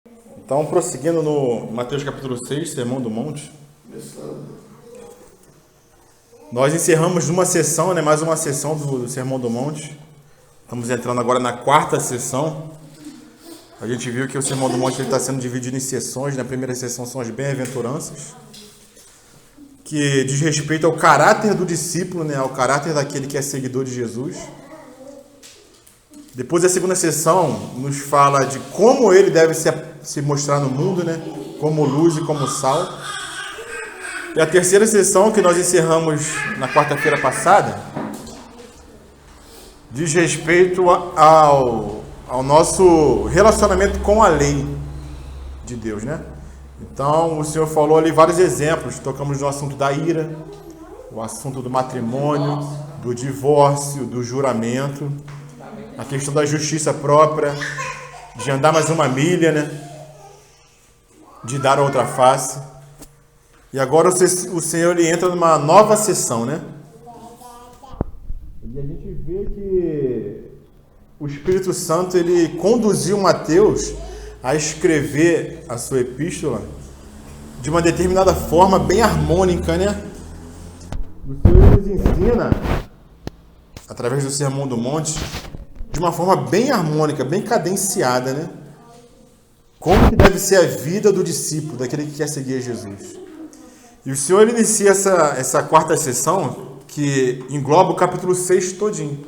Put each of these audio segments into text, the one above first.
Então, prosseguindo no Mateus capítulo 6, Sermão do Monte, nós encerramos uma sessão, mais uma sessão do Sermão do Monte. Estamos entrando agora na quarta sessão. A gente viu que o Sermão do Monte está sendo dividido em sessões. Na primeira sessão são as bem-aventuranças, que diz respeito ao caráter do discípulo, ao caráter daquele que é seguidor de Jesus. Depois a segunda sessão nos fala de como ele deve se mostrar no mundo, como luz e como sal. E a terceira sessão, que nós encerramos na quarta-feira passada, diz respeito ao nosso relacionamento com a lei de Deus, Então, o Senhor falou ali vários exemplos. Tocamos no assunto da ira, o assunto do matrimônio, do divórcio, do juramento, a questão da justiça própria, de andar mais uma milha, de dar a outra face. E agora o Senhor ele entra numa nova sessão, E a gente vê que o Espírito Santo ele conduziu Mateus a escrever a sua epístola de uma determinada forma bem harmônica, O Senhor nos ensina, através do Sermão do Monte, de uma forma bem harmônica, bem cadenciada, como que deve ser a vida do discípulo, daquele que quer seguir Jesus. E o Senhor ele inicia essa quarta sessão, que engloba o capítulo 6 todinho.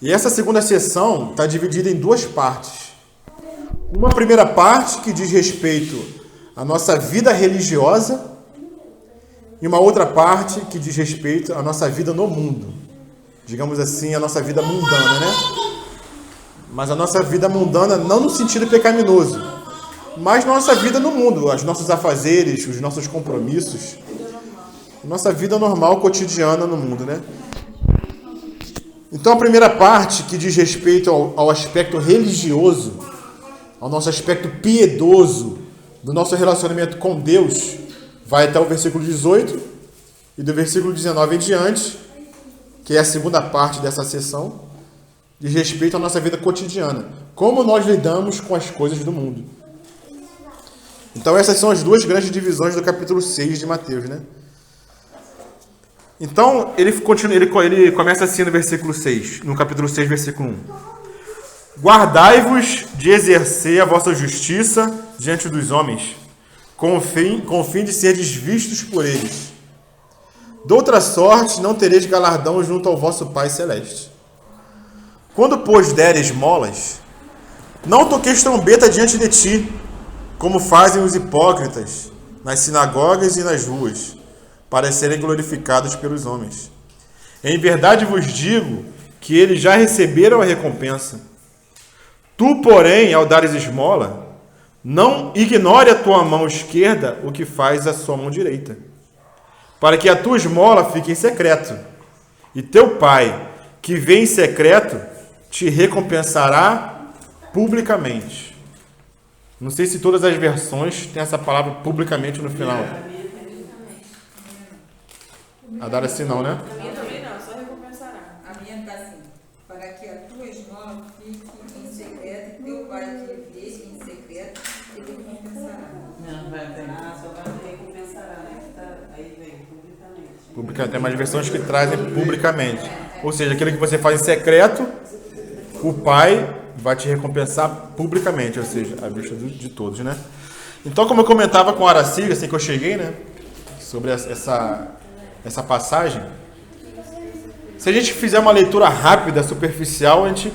E essa segunda sessão está dividida em duas partes. Uma primeira parte que diz respeito à nossa vida religiosa e uma outra parte que diz respeito à nossa vida no mundo. Digamos assim, a nossa vida mundana, Mas a nossa vida mundana não no sentido pecaminoso, mas nossa vida no mundo, os nossos afazeres, os nossos compromissos, nossa vida normal, cotidiana no mundo, Então a primeira parte que diz respeito ao aspecto religioso, ao nosso aspecto piedoso do nosso relacionamento com Deus, vai até o versículo 18 e do versículo 19 em diante, que é a segunda parte dessa sessão, diz respeito à nossa vida cotidiana. Como nós lidamos com as coisas do mundo. Então essas são as duas grandes divisões do capítulo 6 de Mateus, Então ele começa assim no versículo 6, no capítulo 6, versículo 1. Guardai-vos de exercer a vossa justiça diante dos homens, com o fim de seres vistos por eles. De outra sorte, não tereis galardão junto ao vosso Pai Celeste. Quando, pois, deres esmolas, não toqueis trombeta diante de ti, como fazem os hipócritas nas sinagogas e nas ruas, para serem glorificados pelos homens. Em verdade vos digo que eles já receberam a recompensa. Tu, porém, ao dares esmola, não ignore a tua mão esquerda o que faz a sua mão direita, para que a tua esmola fique em secreto, e teu Pai, que vê em secreto, te recompensará publicamente. Não sei se todas as versões têm essa palavra publicamente no final. A dar assim não, A minha também não, só recompensará. A minha está assim, para que a tua esmola fique em secreto, e teu Pai que vê em secreto, te recompensará. Não, vai só vai recompensará, aí vem publicamente. Tem mais versões que trazem publicamente. Ou seja, aquilo que você faz em secreto, o Pai vai te recompensar publicamente, ou seja, à vista de todos, Então, como eu comentava com a Aracília, assim que eu cheguei, sobre essa passagem, se a gente fizer uma leitura rápida, superficial, a gente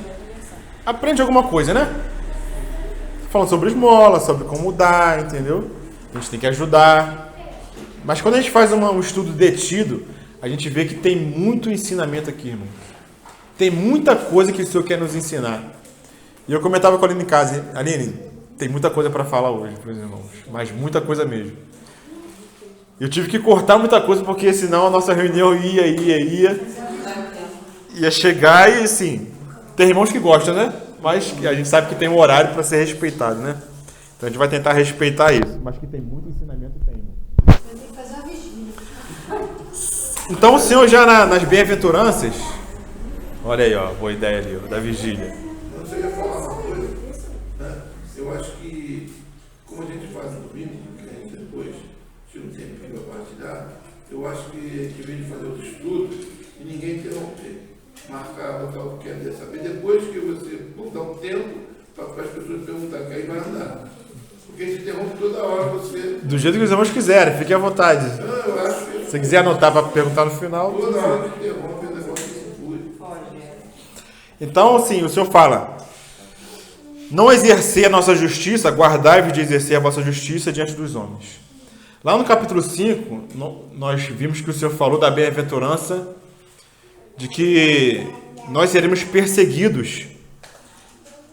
aprende alguma coisa, Falando sobre esmola, sobre como dar, entendeu? A gente tem que ajudar. Mas quando a gente faz um estudo detido, a gente vê que tem muito ensinamento aqui, irmão. Tem muita coisa que o Senhor quer nos ensinar. E eu comentava com a Aline em casa, Aline, tem muita coisa para falar hoje para os irmãos, mas muita coisa mesmo. Eu tive que cortar muita coisa, porque senão a nossa reunião ia chegar e, assim, tem irmãos que gostam, mas a gente sabe que tem um horário para ser respeitado, Então a gente vai tentar respeitar isso. Mas que tem muito ensinamento, tem, irmão. Tem que fazer uma vigília. Então o Senhor já nas bem-aventuranças, olha aí, boa ideia ali, da vigília. Eu ia falar uma coisa, eu acho que que, como a gente faz no domingo, que a gente depois tira um tempinho para partilhar, eu acho que em vez de fazer outro estudo, e ninguém interromper, marcar, botar o que quer saber, depois que você dar um tempo para as pessoas perguntarem, que aí vai andar. Porque a gente interrompe toda hora você. Do jeito que os irmãos quiserem, fiquem à vontade. Não, eu acho que. Se você quiser anotar para perguntar no final. Toda hora que interrompe, o negócio se flui. Então, assim, o Senhor fala: não exercer a nossa justiça, guardai-vos de exercer a vossa justiça diante dos homens. Lá no capítulo 5, nós vimos que o Senhor falou da bem-aventurança, de que nós seremos perseguidos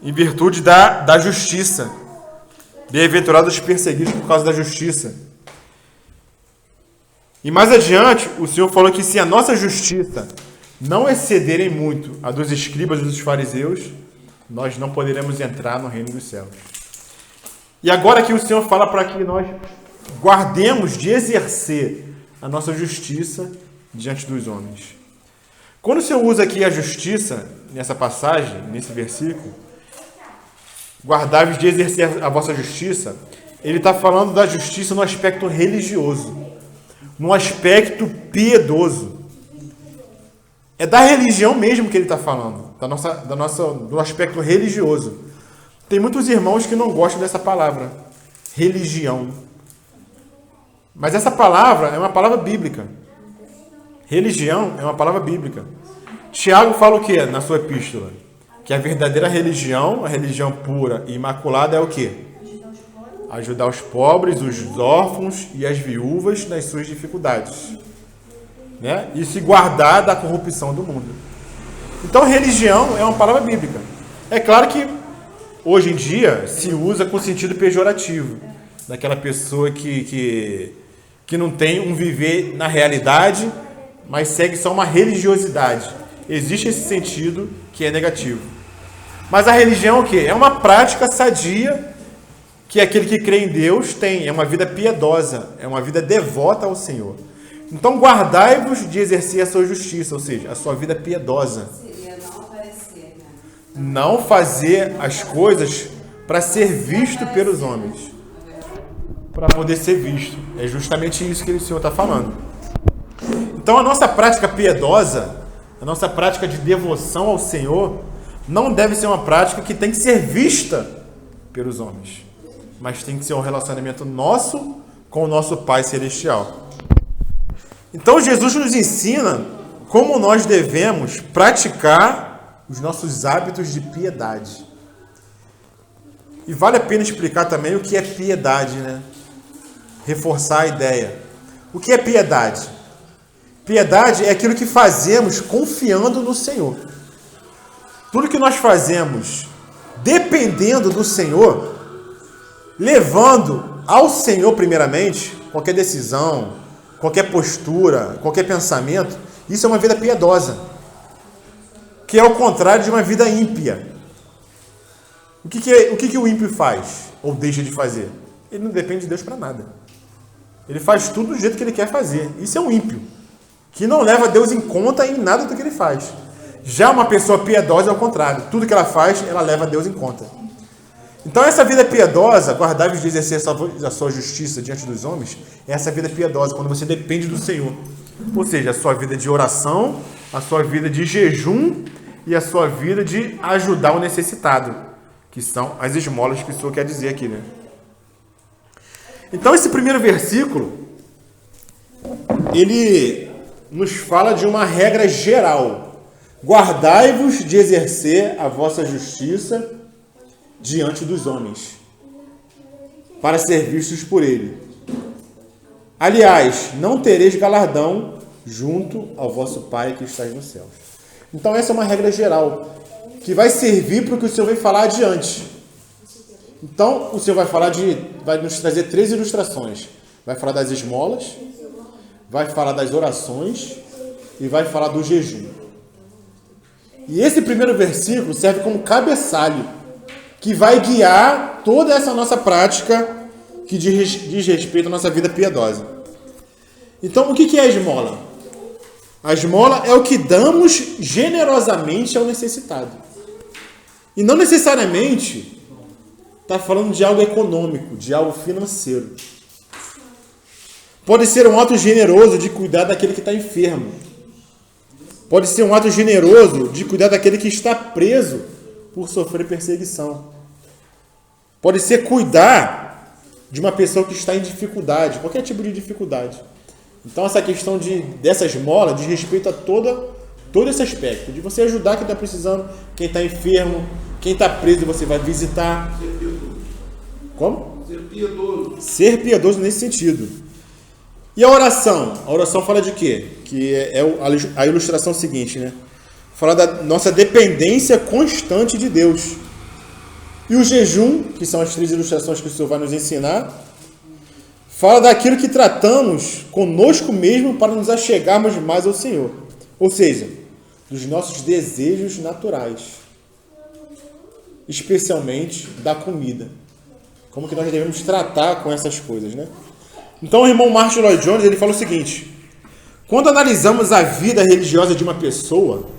em virtude da justiça. Bem-aventurados os perseguidos por causa da justiça. E mais adiante, o Senhor falou que se a nossa justiça não excederem muito a dos escribas e dos fariseus, nós não poderemos entrar no reino dos céus. E agora que o Senhor fala para que nós guardemos de exercer a nossa justiça diante dos homens. Quando o Senhor usa aqui a justiça, nessa passagem, nesse versículo, guardai-vos de exercer a vossa justiça, ele está falando da justiça no aspecto religioso, no aspecto piedoso. É da religião mesmo que ele está falando, do aspecto religioso. Tem muitos irmãos que não gostam dessa palavra, religião. Mas essa palavra é uma palavra bíblica. Religião é uma palavra bíblica. Tiago fala o que na sua epístola? Que a verdadeira religião, a religião pura e imaculada é o quê? Ajudar os pobres, os órfãos e as viúvas nas suas dificuldades. Né? E se guardar da corrupção do mundo. Então, religião é uma palavra bíblica. É claro que hoje em dia se usa com sentido pejorativo, daquela pessoa que não tem um viver na realidade, mas segue só uma religiosidade. Existe esse sentido que é negativo. Mas a religião é o quê? É uma prática sadia que aquele que crê em Deus tem. É uma vida piedosa, é uma vida devota ao Senhor. Então guardai-vos de exercer a sua justiça, ou seja, a sua vida piedosa. Seria não aparecer, né? Não fazer as coisas para ser visto pelos homens. Para poder ser visto. É justamente isso que o Senhor está falando. Então a nossa prática piedosa, a nossa prática de devoção ao Senhor, não deve ser uma prática que tem que ser vista pelos homens, mas tem que ser um relacionamento nosso com o nosso Pai Celestial. Então Jesus nos ensina como nós devemos praticar os nossos hábitos de piedade. E vale a pena explicar também o que é piedade, né? Reforçar a ideia. O que é piedade? Piedade é aquilo que fazemos confiando no Senhor. Tudo que nós fazemos dependendo do Senhor, levando ao Senhor primeiramente, qualquer decisão, qualquer postura, qualquer pensamento, isso é uma vida piedosa, que é o contrário de uma vida ímpia. O que o ímpio faz ou deixa de fazer? Ele não depende de Deus para nada. Ele faz tudo do jeito que ele quer fazer. Isso é um ímpio, que não leva Deus em conta em nada do que ele faz. Já uma pessoa piedosa é o contrário. Tudo que ela faz, ela leva Deus em conta. Então essa vida piedosa, guardai-vos de exercer a sua justiça diante dos homens, é essa vida piedosa, quando você depende do Senhor. Ou seja, a sua vida de oração, a sua vida de jejum e a sua vida de ajudar o necessitado, que são as esmolas que o Senhor quer dizer aqui, né? Então esse primeiro versículo, ele nos fala de uma regra geral. Guardai-vos de exercer a vossa justiça diante dos homens, para ser vistos por ele. Aliás, não tereis galardão junto ao vosso Pai que está nos céus. Então essa é uma regra geral, que vai servir para o que o Senhor vai falar adiante. Então o Senhor vai nos trazer 3 ilustrações. Vai falar das esmolas, vai falar das orações e vai falar do jejum. E esse primeiro versículo serve como cabeçalho, que vai guiar toda essa nossa prática que diz respeito à nossa vida piedosa. Então, o que é a esmola? A esmola é o que damos generosamente ao necessitado. E não necessariamente está falando de algo econômico, de algo financeiro. Pode ser um ato generoso de cuidar daquele que está enfermo. Pode ser um ato generoso de cuidar daquele que está preso por sofrer perseguição. Pode ser cuidar de uma pessoa que está em dificuldade, qualquer tipo de dificuldade. Então essa questão dessa esmola diz respeito a todo esse aspecto, de você ajudar quem está precisando, quem está enfermo, quem está preso você vai visitar. Ser piedoso. Como? Ser piedoso. Ser piedoso nesse sentido. E a oração? A oração fala de quê? Que é a ilustração seguinte, né? Fala da nossa dependência constante de Deus. E o jejum, que são as 3 ilustrações que o Senhor vai nos ensinar, fala daquilo que tratamos conosco mesmo para nos achegarmos mais ao Senhor. Ou seja, dos nossos desejos naturais. Especialmente da comida. Como que nós devemos tratar com essas coisas, né? Então o irmão Martin Lloyd Jones, ele fala o seguinte: quando analisamos a vida religiosa de uma pessoa,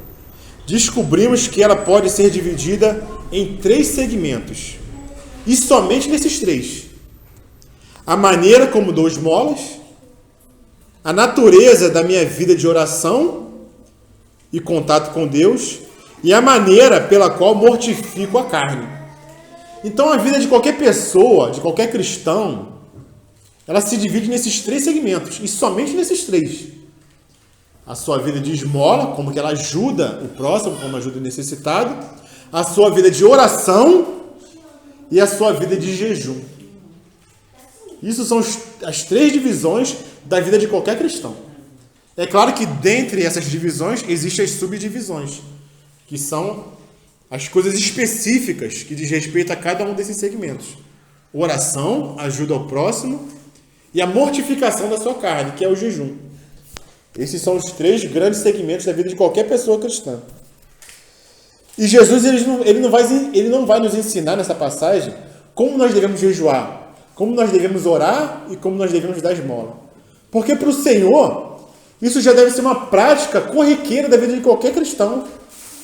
descobrimos que ela pode ser dividida em 3 segmentos. E somente nesses 3. A maneira como dou esmolas, a natureza da minha vida de oração e contato com Deus, e a maneira pela qual mortifico a carne. Então a vida de qualquer pessoa, de qualquer cristão, ela se divide nesses 3 segmentos, e somente nesses 3. A sua vida de esmola, como que ela ajuda o próximo, como ajuda o necessitado, a sua vida de oração e a sua vida de jejum. Isso são as 3 divisões da vida de qualquer cristão. É claro que dentre essas divisões existem as subdivisões, que são as coisas específicas que diz respeito a cada um desses segmentos. Oração, ajuda ao próximo, e a mortificação da sua carne, que é o jejum. Esses são os 3 grandes segmentos da vida de qualquer pessoa cristã. E Jesus ele não vai nos ensinar nessa passagem como nós devemos jejuar, como nós devemos orar e como nós devemos dar esmola. Porque para o Senhor, isso já deve ser uma prática corriqueira da vida de qualquer cristão,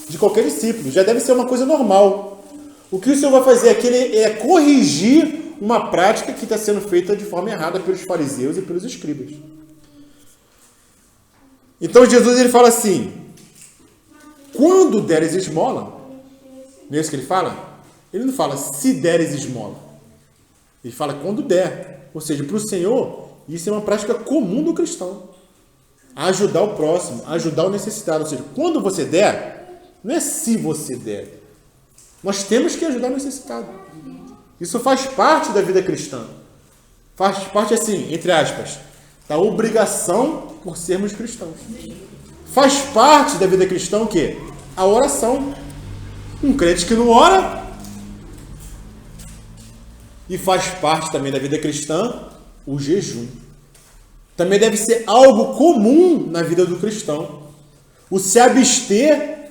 de qualquer discípulo. Já deve ser uma coisa normal. O que o Senhor vai fazer aqui é corrigir uma prática que está sendo feita de forma errada pelos fariseus e pelos escribas. Então Jesus ele fala assim: quando deres esmola, não é isso que ele fala? Ele não fala se deres esmola. Ele fala quando der. Ou seja, para o Senhor, isso é uma prática comum do cristão. Ajudar o próximo, ajudar o necessitado. Ou seja, quando você der, não é se você der. Nós temos que ajudar o necessitado. Isso faz parte da vida cristã. Faz parte, assim, entre aspas, da obrigação por sermos cristãos. Faz parte da vida cristã o quê? A oração. Um crente que não ora. E faz parte também da vida cristã o jejum. Também deve ser algo comum na vida do cristão. O se abster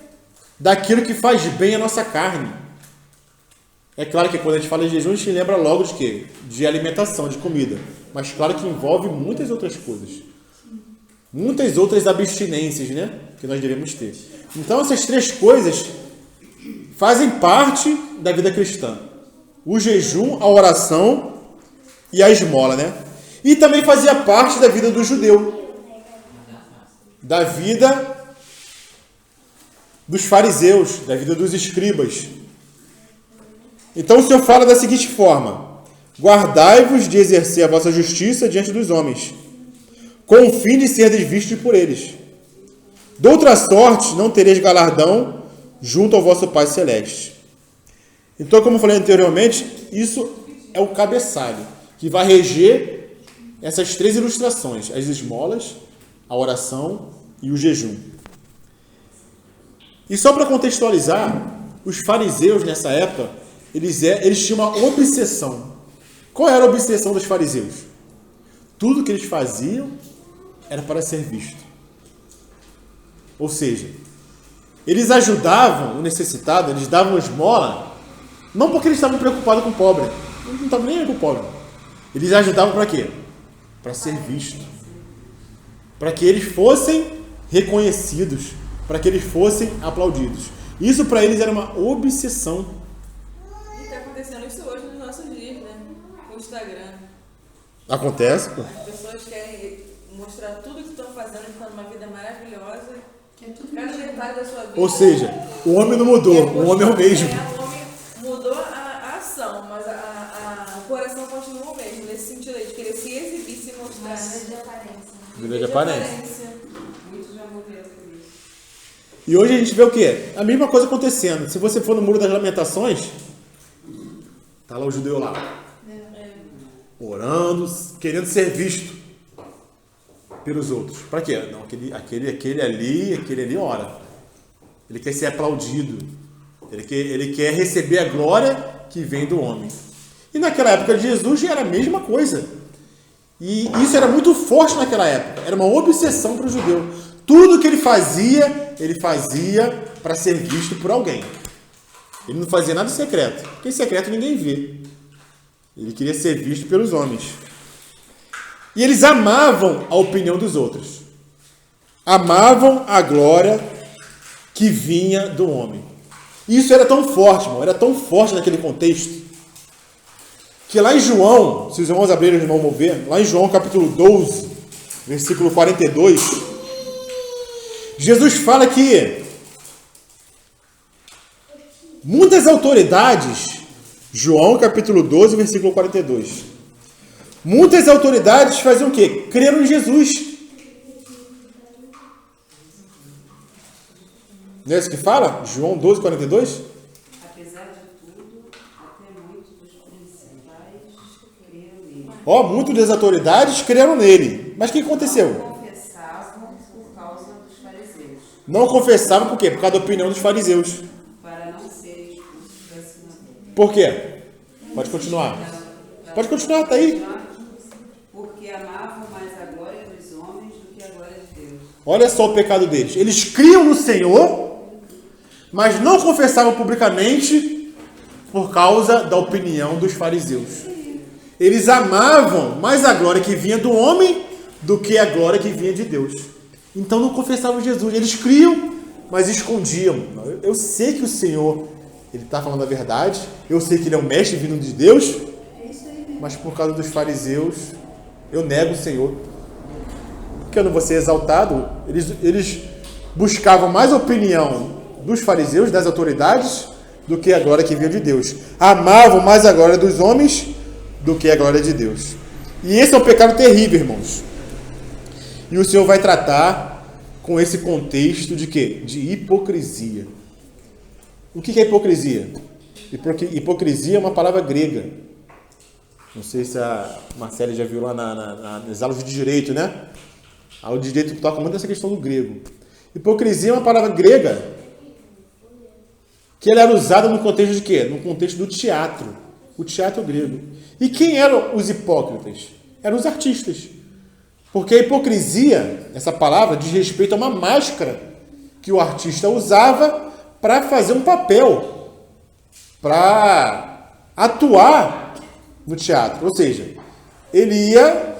daquilo que faz bem à nossa carne. É claro que quando a gente fala de jejum, a gente lembra logo de quê? De alimentação, de comida. Mas claro que envolve muitas outras coisas. Muitas outras abstinências, né? Que nós devemos ter. Então essas 3 coisas fazem parte da vida cristã. O jejum, a oração e a esmola, né? E também fazia parte da vida do judeu. Da vida dos fariseus, da vida dos escribas. Então o Senhor fala da seguinte forma: guardai-vos de exercer a vossa justiça diante dos homens, com o fim de serdes vistos por eles. De outra sorte, não tereis galardão junto ao vosso Pai Celeste. Então, como eu falei anteriormente, isso é o cabeçalho, que vai reger essas 3 ilustrações: as esmolas, a oração e o jejum. E só para contextualizar, os fariseus nessa época, eles tinham uma obsessão. Qual era a obsessão dos fariseus? Tudo que eles faziam era para ser visto. Ou seja, eles ajudavam o necessitado, eles davam esmola, não porque eles estavam preocupados com o pobre. Eles não estavam nem aí com o pobre. Eles ajudavam para quê? Para ser visto. Para que eles fossem reconhecidos. Para que eles fossem aplaudidos. Isso para eles era uma obsessão. E está acontecendo isso hoje nos nossos o Instagram. Acontece, pô. As pessoas querem mostrar tudo que estão fazendo, que estão numa vida maravilhosa. Cada detalhe da sua vida. Ou seja, o homem não mudou, o homem é o mesmo. O homem mudou a ação, mas o coração continua o mesmo. Nesse sentido aí, de querer se exibir, se mostrar. Mas de aparência. Vida de aparência. Muitos já morreram por isso. E hoje a gente vê o quê? A mesma coisa acontecendo. Se você for no Muro das Lamentações, tá lá o judeu lá, orando, querendo ser visto pelos outros. Para quê? Não, aquele ali ora. Ele quer ser aplaudido. Ele quer receber a glória que vem do homem. E naquela época de Jesus era a mesma coisa. E isso era muito forte naquela época. Era uma obsessão para o judeu. Tudo que ele fazia para ser visto por alguém. Ele não fazia nada secreto. Porque em secreto ninguém vê. Ele queria ser visto pelos homens. E eles amavam a opinião dos outros. Amavam a glória que vinha do homem. E isso era tão forte, irmão. Era tão forte naquele contexto. Que lá em João, se os irmãos abrirem, os irmãos vão ver, lá em João capítulo 12, versículo 42, Jesus fala que muitas autoridades, João capítulo 12, versículo 42, muitas autoridades faziam o quê? Creram em Jesus. Não é isso que fala? João 12, 42? Apesar de tudo, até muitos dos principais creram nele. Muitas das autoridades creram nele. Mas o que aconteceu? Não confessavam por causa dos fariseus, Não confessavam por quê? Por causa da opinião dos fariseus. para não serem expulsos da sinagoga. Por quê? Pode continuar. Pode continuar, tá aí. Porque amavam mais a glória dos homens do que a glória de Deus. Olha só o pecado deles. Eles criam no Senhor, mas não confessavam publicamente por causa da opinião dos fariseus. Eles amavam mais a glória que vinha do homem do que a glória que vinha de Deus. Então não confessavam Jesus. Eles criam, mas escondiam. Eu sei que o Senhor, Ele está falando a verdade. Eu sei que Ele é um mestre vindo de Deus. Mas por causa dos fariseus, eu nego o Senhor. Porque eu não vou ser exaltado. Eles buscavam mais a opinião dos fariseus, das autoridades, do que a glória que vinha de Deus. Amavam mais a glória dos homens do que a glória de Deus. E esse é um pecado terrível, irmãos. E o Senhor vai tratar com esse contexto de quê? De hipocrisia. O que é hipocrisia? Hipocrisia é uma palavra grega. Não sei se a Marcela já viu lá nas aulas de direito, né? A aula de direito toca muito essa questão do grego. Hipocrisia é uma palavra grega que ela era usada no contexto de quê? No contexto do teatro. O teatro grego. E quem eram os hipócritas? Eram os artistas. Porque a hipocrisia, essa palavra, diz respeito a uma máscara que o artista usava para fazer um papel, para atuar no teatro. Ou seja, ele ia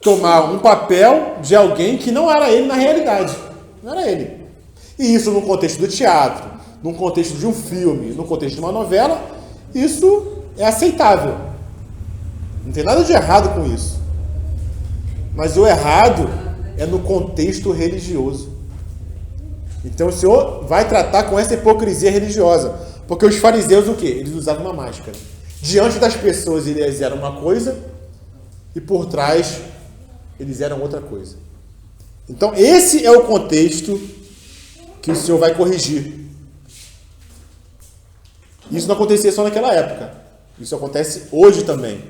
tomar um papel de alguém que não era ele na realidade. Não era ele. E isso no contexto do teatro, no contexto de um filme, no contexto de uma novela, isso é aceitável. Não tem nada de errado com isso. Mas o errado é no contexto religioso. Então o Senhor vai tratar com essa hipocrisia religiosa. Porque os fariseus o quê? Eles usavam uma máscara. Diante das pessoas eles eram uma coisa e por trás eles eram outra coisa. Então esse é o contexto que o Senhor vai corrigir. Isso não acontecia só naquela época. Isso acontece hoje também.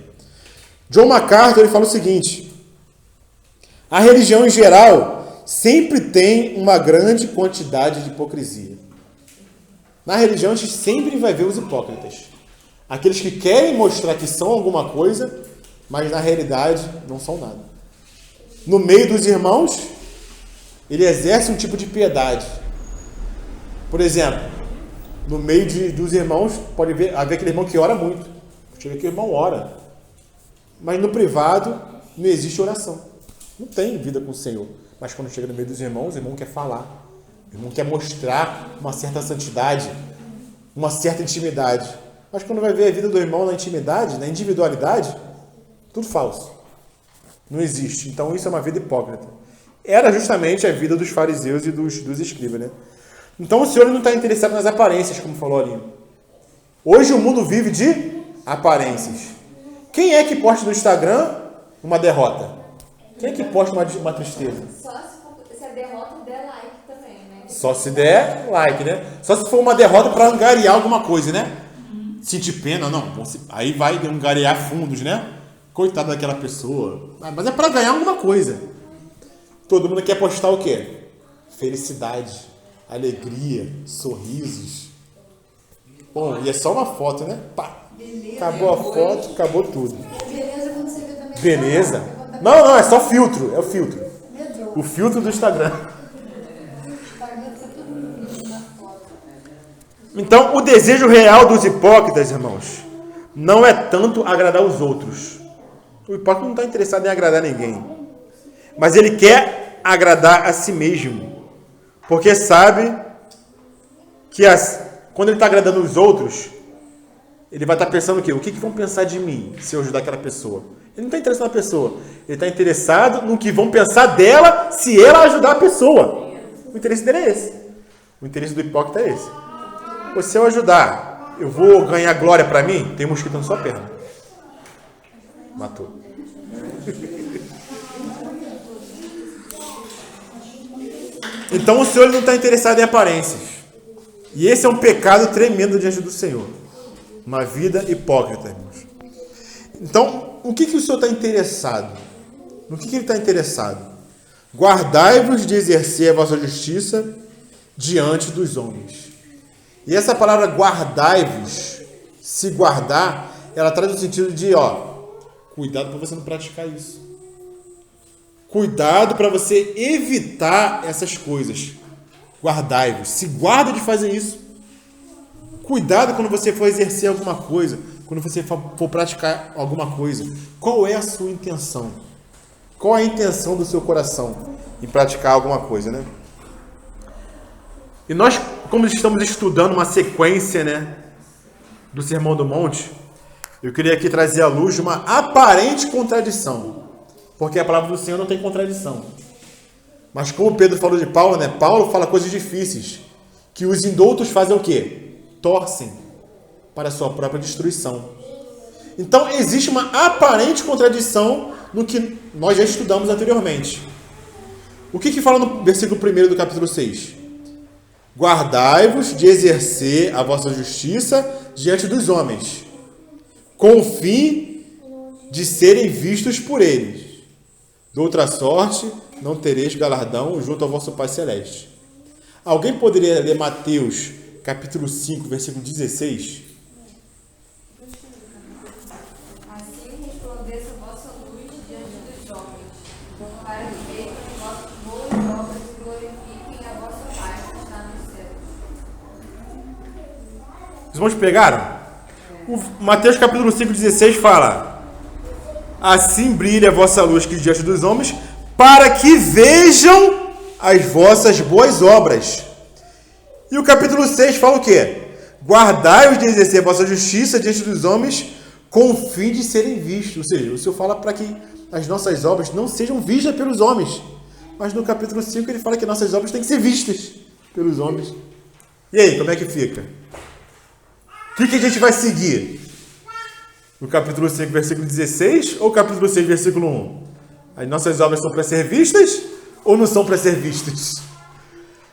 John MacArthur ele fala o seguinte: a religião em geral sempre tem uma grande quantidade de hipocrisia. Na religião a gente sempre vai ver os hipócritas. Aqueles que querem mostrar que são alguma coisa, mas na realidade não são nada. No meio dos irmãos, ele exerce um tipo de piedade. Por exemplo, no meio dos irmãos, pode haver aquele irmão que ora muito. Chega que o irmão ora. Mas no privado, não existe oração. Não tem vida com o Senhor. Mas quando chega no meio dos irmãos, o irmão quer falar. O irmão quer mostrar uma certa santidade, uma certa intimidade. Mas quando vai ver a vida do irmão na intimidade, na individualidade, tudo falso. Não existe. Então isso é uma vida hipócrita. Era justamente a vida dos fariseus e dos escribas, né? Então o Senhor não está interessado nas aparências, como falou ali. Hoje o mundo vive de aparências. Quem é que posta no Instagram uma derrota? Quem é que posta uma tristeza? Só se a derrota der like também, né? Só se der like, né? Só se for uma derrota para angariar alguma coisa, né? Sentir pena, não. Aí vai angariar fundos, né? Coitado daquela pessoa. Mas é para ganhar alguma coisa. Todo mundo quer postar o quê? Felicidade, alegria, sorrisos. Bom, e é só uma foto, né? Pá. Acabou a foto, acabou tudo. Beleza quando você vê também. Beleza. Não, é só filtro. É o filtro. O filtro do Instagram. Então, o desejo real dos hipócritas, irmãos, não é tanto agradar os outros. O hipócrita não está interessado em agradar ninguém. Mas ele quer agradar a si mesmo. Porque sabe que quando ele está agradando os outros, ele vai estar pensando o quê? O que vão pensar de mim se eu ajudar aquela pessoa? Ele não está interessado na pessoa. Ele está interessado no que vão pensar dela se ela ajudar a pessoa. O interesse dele é esse. O interesse do hipócrita é esse. Ou se eu ajudar, eu vou ganhar glória para mim? Tem um mosquito na sua perna. Matou. Então o Senhor não está interessado em aparências. E esse é um pecado tremendo diante do Senhor. Uma vida hipócrita, irmãos. Então, o que o Senhor está interessado? No que ele está interessado? Guardai-vos de exercer a vossa justiça diante dos homens. E essa palavra guardai-vos, se guardar, ela traz o sentido de, cuidado para você não praticar isso. Cuidado para você evitar essas coisas. Guardai-vos. Se guarda de fazer isso. Cuidado quando você for exercer alguma coisa. Quando você for praticar alguma coisa. Qual é a sua intenção? Qual é a intenção do seu coração em praticar alguma coisa, né? E nós, como estamos estudando uma sequência, né, do Sermão do Monte, eu queria aqui trazer à luz uma aparente contradição. Porque a palavra do Senhor não tem contradição. Mas como Pedro falou de Paulo, né? Paulo fala coisas difíceis. Que os indoutos fazem o quê? Torcem para a sua própria destruição. Então existe uma aparente contradição no que nós já estudamos anteriormente. O que fala no versículo 1 do capítulo 6? Guardai-vos de exercer a vossa justiça diante dos homens, com o fim de serem vistos por eles. De outra sorte, não tereis galardão junto ao vosso Pai Celeste. Alguém poderia ler Mateus, capítulo 5, versículo 16? Assim resplandeça a vossa luz diante dos homens, para que vejam as vossas boas obras e glorifiquem a vossa Pai que está nos céus. Os irmãos pegaram? O Mateus, capítulo 5, 16 fala: assim brilha a vossa luz que diante dos homens, para que vejam as vossas boas obras. E o capítulo 6 fala o quê? Guardai-os de exercer a vossa justiça diante dos homens, com o fim de serem vistos. Ou seja, o Senhor fala para que as nossas obras não sejam vistas pelos homens. Mas no capítulo 5 ele fala que nossas obras têm que ser vistas pelos homens. E aí, como é que fica? O que a gente vai seguir? O capítulo 5, versículo 16 ou o capítulo 6, versículo 1? As nossas obras são para ser vistas ou não são para ser vistas?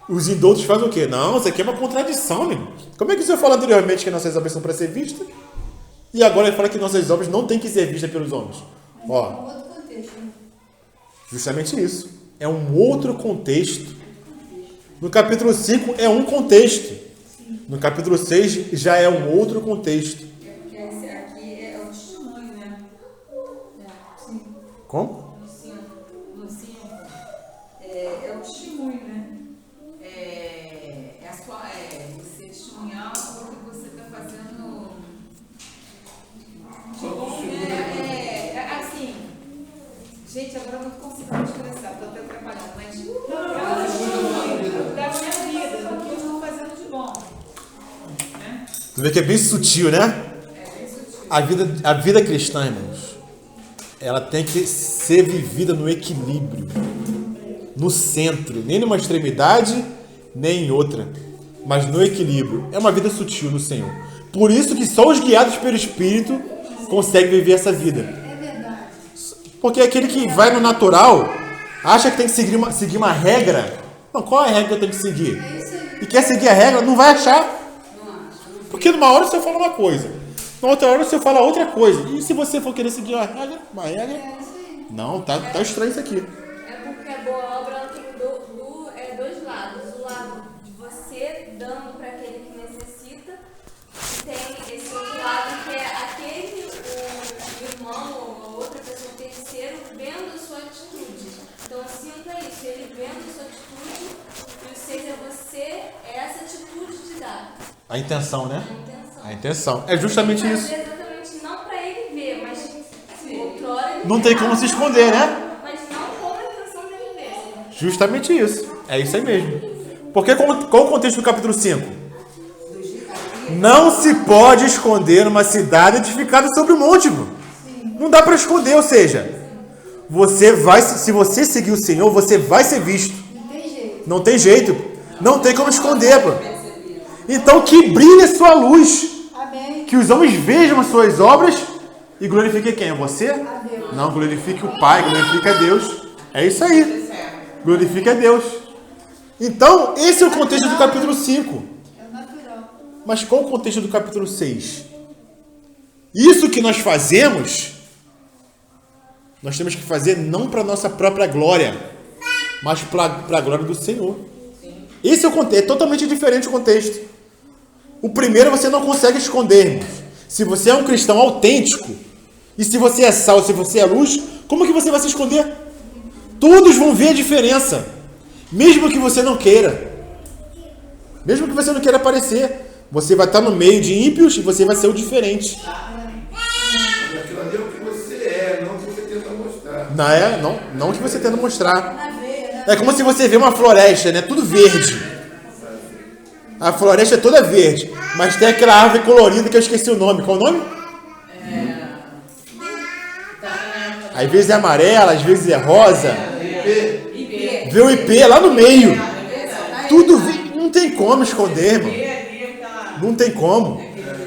Os indoutos fazem o quê? Não, isso aqui é uma contradição, meu. Como é que o Senhor falou anteriormente que nossas obras são para ser vistas? E agora ele fala que nossas obras não têm que ser vistas pelos homens. Outro contexto. Justamente isso. É um outro contexto. No capítulo 5 é um contexto. No capítulo 6 já é um outro contexto. É porque esse aqui é o testemunho, né? Sim. Como? No 5. É o testemunho, né? Você testemunhar o que você está fazendo. Assim. Gente, agora eu não consigo me expressar, estou até atrapalhando, mas. É o testemunho da minha vida, do que eu estou fazendo de bom. Né? Tu vê que é bem sutil, né? A vida cristã, irmãos, ela tem que ser vivida no equilíbrio, no centro, nem numa extremidade, nem em outra, mas no equilíbrio. É uma vida sutil no Senhor. Por isso que só os guiados pelo Espírito conseguem viver essa vida. É verdade. Porque aquele que vai no natural, acha que tem que seguir uma regra. Não, qual é a regra que eu tenho que seguir? É isso aí. E quer seguir a regra, não vai achar. Porque numa hora você fala uma coisa, na outra hora você fala outra coisa. E se você for querer seguir uma regra? É isso aí. Não, tá estranho isso aqui. É porque a boa obra ela tem dois lados. O lado de você dando para aquele que necessita, e tem esse outro lado que é aquele, o irmão ou a outra pessoa, terceiro, vendo a sua atitude. Então, o 5 é isso, ele vendo a sua atitude, e o 6 é você, é essa atitude de dar. A intenção, né? A intenção. A intenção. É justamente Fazer isso. exatamente não para ele ver, mas outrora ele Não tem como se esconder, né? mas não com a intenção dele ver. Justamente isso. É isso aí mesmo. Porque qual o contexto do capítulo 5? Não se pode esconder numa cidade edificada sobre o monte. Não dá para esconder, ou seja, se você seguir o Senhor, você vai ser visto. Não tem jeito. Não tem jeito. Não tem como esconder, pô. Então que brilhe a sua luz. Amém. Que os homens vejam as suas obras e glorifiquem quem? Você? A Deus. Não, glorifique o Pai, glorifique a Deus. É isso aí. Glorifique a Deus. Então, esse é o contexto do capítulo 5. É o natural. Mas qual o contexto do capítulo 6? Isso que nós fazemos, nós temos que fazer não para a nossa própria glória, mas para a glória do Senhor. Esse é o contexto, é totalmente diferente o contexto. O primeiro você não consegue esconder, irmãos. Se você é um cristão autêntico, e se você é sal, se você é luz, como que você vai se esconder? Todos vão ver a diferença, mesmo que você não queira. Mesmo que você não queira aparecer, você vai estar no meio de ímpios e você vai ser o diferente. Aquilo ali é o que você é, não o que você tenta mostrar. Não o que você tenta mostrar. Na veia, É como se você vê uma floresta, né? Tudo verde. A floresta é toda verde, mas tem aquela árvore colorida que eu esqueci o nome. Qual o nome? Às vezes é amarela, às vezes é rosa. Vê o IP lá no meio. Tudo não tem como esconder, irmão. Não tem como.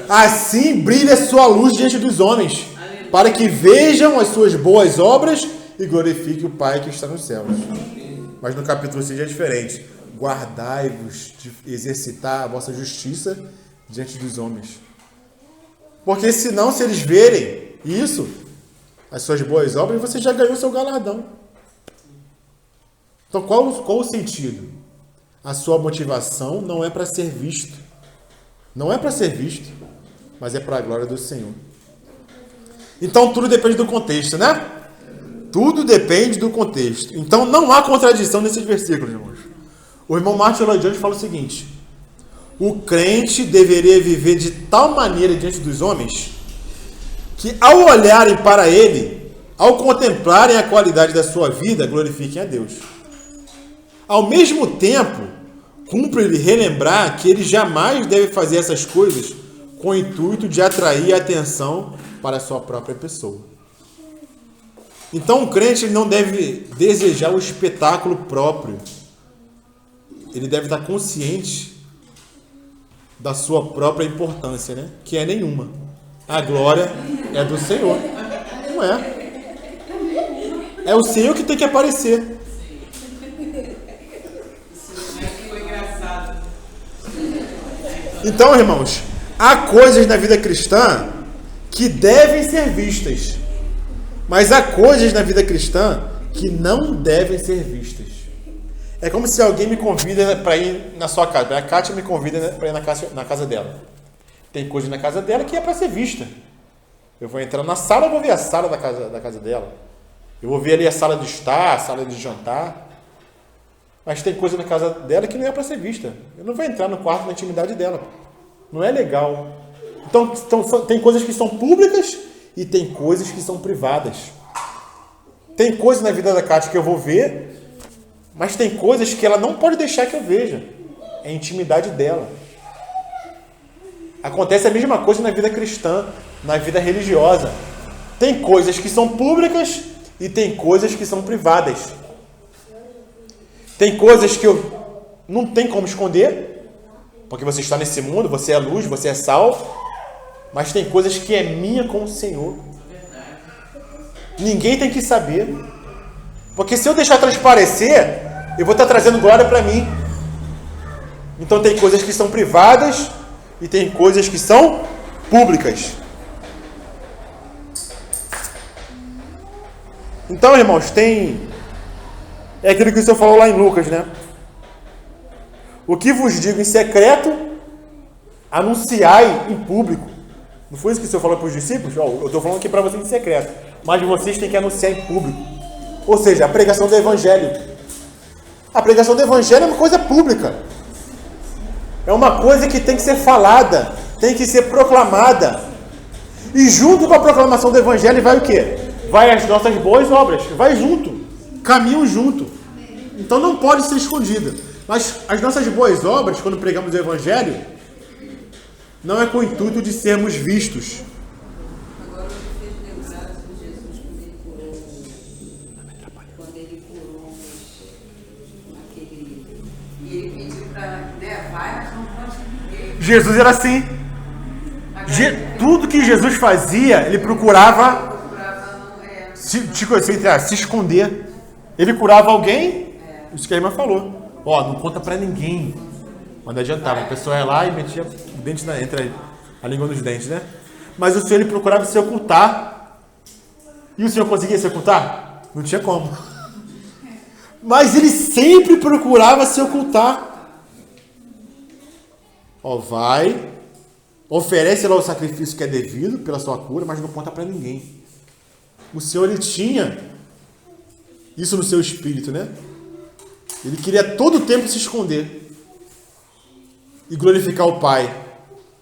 Assim brilha a sua luz diante dos homens, para que vejam as suas boas obras e glorifiquem o Pai que está nos céus. Mas no capítulo 6 é diferente. Guardai-vos de exercitar a vossa justiça diante dos homens. Porque senão, se eles verem isso, as suas boas obras, você já ganhou seu galardão. Então, qual o sentido? A sua motivação não é para ser visto. Não é para ser visto, mas é para a glória do Senhor. Então, tudo depende do contexto, né? Tudo depende do contexto. Então, não há contradição nesses versículos, irmãos. O irmão Martin Lloyd Jones fala o seguinte: o crente deveria viver de tal maneira diante dos homens que, ao olharem para ele, ao contemplarem a qualidade da sua vida, glorifiquem a Deus. Ao mesmo tempo, cumpre-lhe relembrar que ele jamais deve fazer essas coisas com o intuito de atrair a atenção para a sua própria pessoa. Então, o crente não deve desejar o espetáculo próprio. Ele deve estar consciente da sua própria importância, né? Que é nenhuma. A glória é do Senhor. Não é. É o Senhor que tem que aparecer. Então, irmãos, há coisas na vida cristã que devem ser vistas, mas há coisas na vida cristã que não devem ser vistas. É como se alguém me convida para ir na sua casa. A Kátia me convida para ir na casa dela. Tem coisa na casa dela que é para ser vista. Eu vou entrar na sala, eu vou ver a sala da casa dela. Eu vou ver ali a sala de estar, a sala de jantar. Mas tem coisa na casa dela que não é para ser vista. Eu não vou entrar no quarto, na intimidade dela. Não é legal. Então tem coisas que são públicas e tem coisas que são privadas. Tem coisas na vida da Kátia que eu vou ver, mas tem coisas que ela não pode deixar que eu veja. É a intimidade dela. Acontece a mesma coisa na vida cristã. na vida religiosa. Tem coisas que são públicas e tem coisas que são privadas. Tem coisas que não tem como esconder, porque você está nesse mundo, você é luz, você é sal, mas tem coisas que é minha com o Senhor. Ninguém tem que saber, porque se eu deixar transparecer, eu vou estar trazendo glória para mim. Então tem coisas que são privadas e tem coisas que são públicas. Então, irmãos, é aquilo que o Senhor falou lá em Lucas, né? O que vos digo em secreto, anunciai em público. Não foi isso que o Senhor falou para os discípulos? Eu estou falando aqui para vocês em secreto, mas vocês têm que anunciar em público. Ou seja, a pregação do Evangelho. A pregação do Evangelho é uma coisa pública. É uma coisa que tem que ser falada, tem que ser proclamada. E junto com a proclamação do Evangelho vai o quê? Vai as nossas boas obras. Vai junto. Caminham junto. Então não pode ser escondida. Mas as nossas boas obras, quando pregamos o Evangelho, não é com o intuito de sermos vistos. Agora me fez lembrar de Jesus quando ele curou aquele. E ele pediu para vai, mas não pode ninguém. Jesus era assim. Tudo que Jesus fazia, ele procurava se esconder. Ele curava alguém, isso que a irmã falou. Não conta pra ninguém. Mas não adiantava. A pessoa ia lá e metia o dente entre a língua nos dentes, né? Mas o Senhor, ele procurava se ocultar. E o Senhor conseguia se ocultar? Não tinha como. Mas ele sempre procurava se ocultar. Vai, oferece lá o sacrifício que é devido pela sua cura, mas não conta pra ninguém. O Senhor, ele tinha isso no seu espírito, né? Ele queria todo o tempo se esconder e glorificar o Pai.